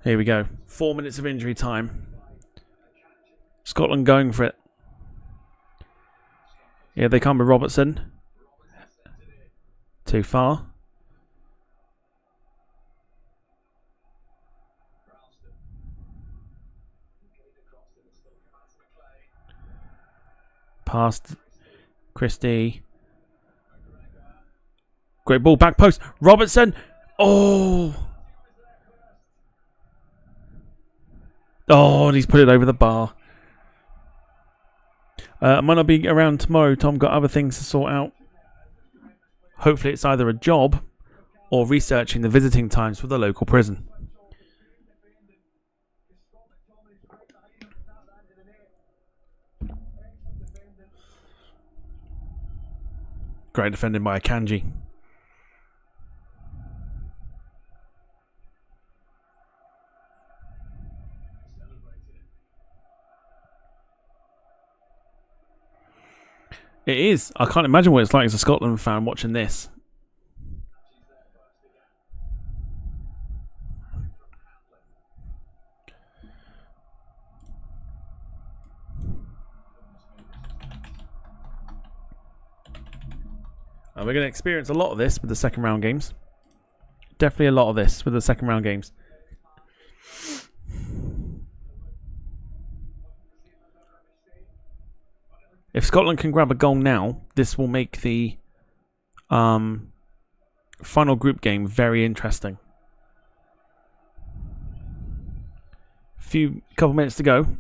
[SPEAKER 2] Here we go. 4 minutes of injury time. Scotland going for it. Yeah, they come with Robertson. Too far. Past Christie. Great ball, back post. Robertson. Oh. Oh, and he's put it over the bar. I might not be around tomorrow. Tom got other things to sort out. Hopefully it's either a job or researching the visiting times for the local prison. Great defending by Akanji. It is. I can't imagine what it's like as a Scotland fan watching this. And we're going to experience a lot of this with the second round games. Definitely a lot of this with the second round games. If Scotland can grab a goal now, this will make the final group game very interesting. Couple minutes to go.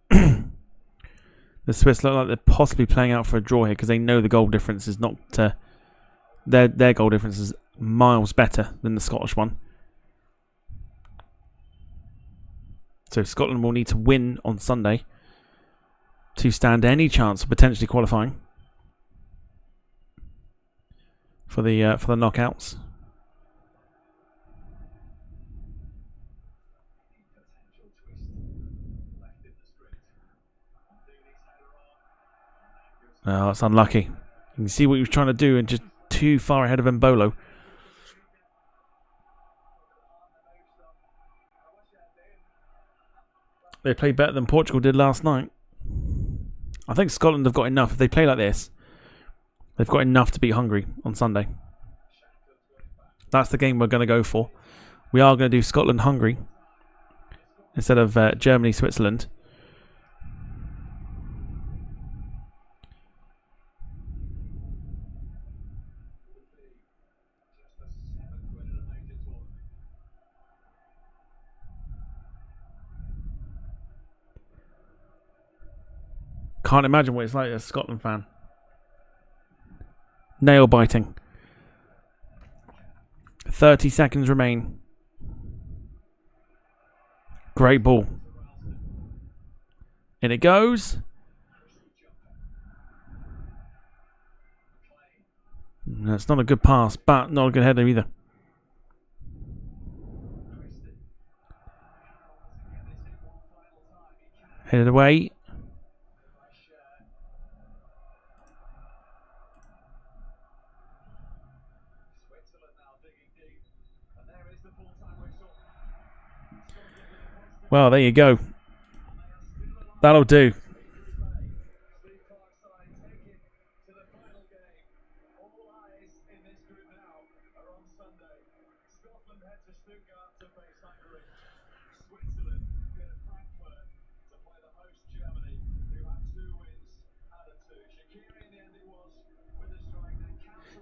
[SPEAKER 2] The Swiss look like they're possibly playing out for a draw here because they know the goal difference is not their goal difference is miles better than the Scottish one. So Scotland will need to win on Sunday to stand any chance of potentially qualifying for the knockouts. Oh, it's unlucky. You can see what he was trying to do and just too far ahead of Mbolo. They played better than Portugal did last night. I think Scotland have got enough. If they play like this, they've got enough to beat Hungary on Sunday. That's the game we're going to go for. We are going to do Scotland-Hungary instead of Germany-Switzerland. Can't imagine what it's like as a Scotland fan. Nail biting. 30 seconds remain. Great ball. In it goes. That's not a good pass, but not a good header either. Headed away. Well, there you go. That'll do.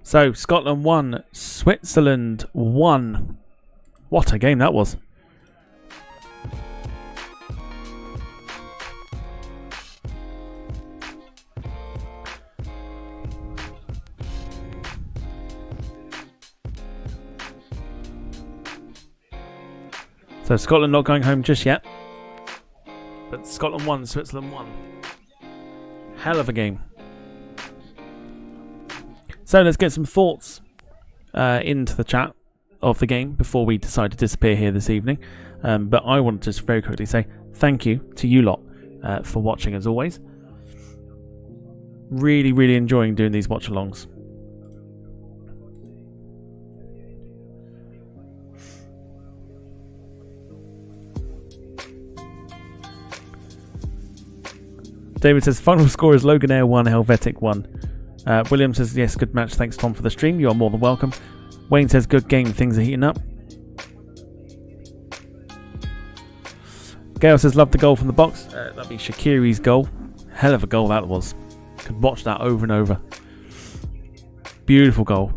[SPEAKER 2] So, Scotland 1, Switzerland 1. What a game that was. So Scotland not going home just yet. But Scotland 1, Switzerland 1. Hell of a game. So let's get some thoughts into the chat of the game before we decide to disappear here this evening. But I want to just very quickly say thank you to you lot for watching as always. Really, really enjoying doing these watch-alongs. David says, final score is Logan Air 1, Helvetic 1. William says, yes, good match. Thanks, Tom, for the stream. You are more than welcome. Wayne says, good game. Things are heating up. Gail says, love the goal from the box. That'd be Shaqiri's goal. Hell of a goal that was. Could watch that over and over. Beautiful goal.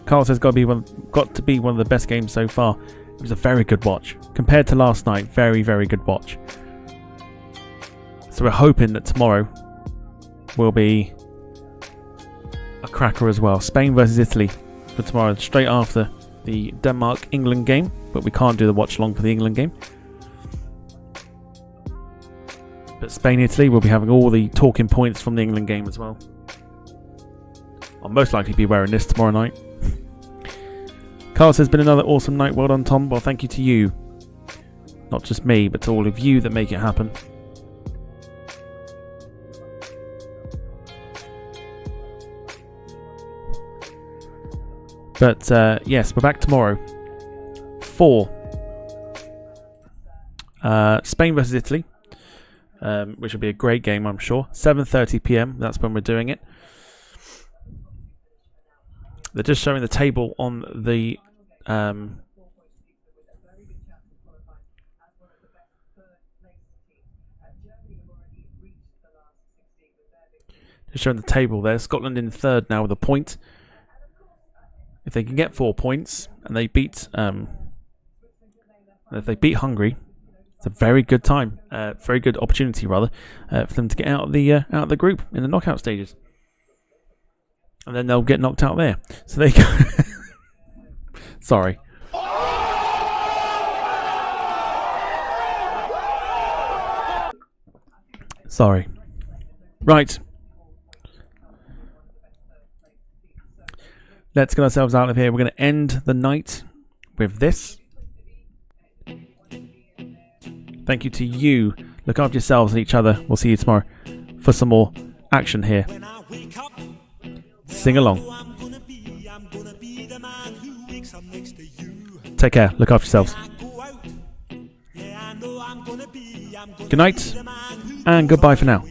[SPEAKER 2] Carl says, got to be one of the best games so far. It was a very good watch. Compared to last night, very, very good watch. So we're hoping that tomorrow will be a cracker as well. Spain versus Italy for tomorrow, straight after the Denmark-England game. But we can't do the watch-along for the England game. But Spain-Italy will be having all the talking points from the England game as well. I'll most likely be wearing this tomorrow night. Carl says, been another awesome night. Well done, Tom. Well, thank you to you. Not just me, but to all of you that make it happen. But, yes, we're back tomorrow for Spain versus Italy, which will be a great game, I'm sure. 7:30 PM, that's when we're doing it. They're just showing the table on the just showing the table there. Scotland in third now with a point. If they can get 4 points and they beat Hungary, it's a very good time, very good opportunity rather, for them to get out of the group in the knockout stages. And then they'll get knocked out there. So there you go. Sorry. Sorry. Right. Let's get ourselves out of here. We're going to end the night with this. Thank you to you. Look after yourselves and each other. We'll see you tomorrow for some more action here. Sing along. Take care. Look after yourselves. Good night and goodbye for now.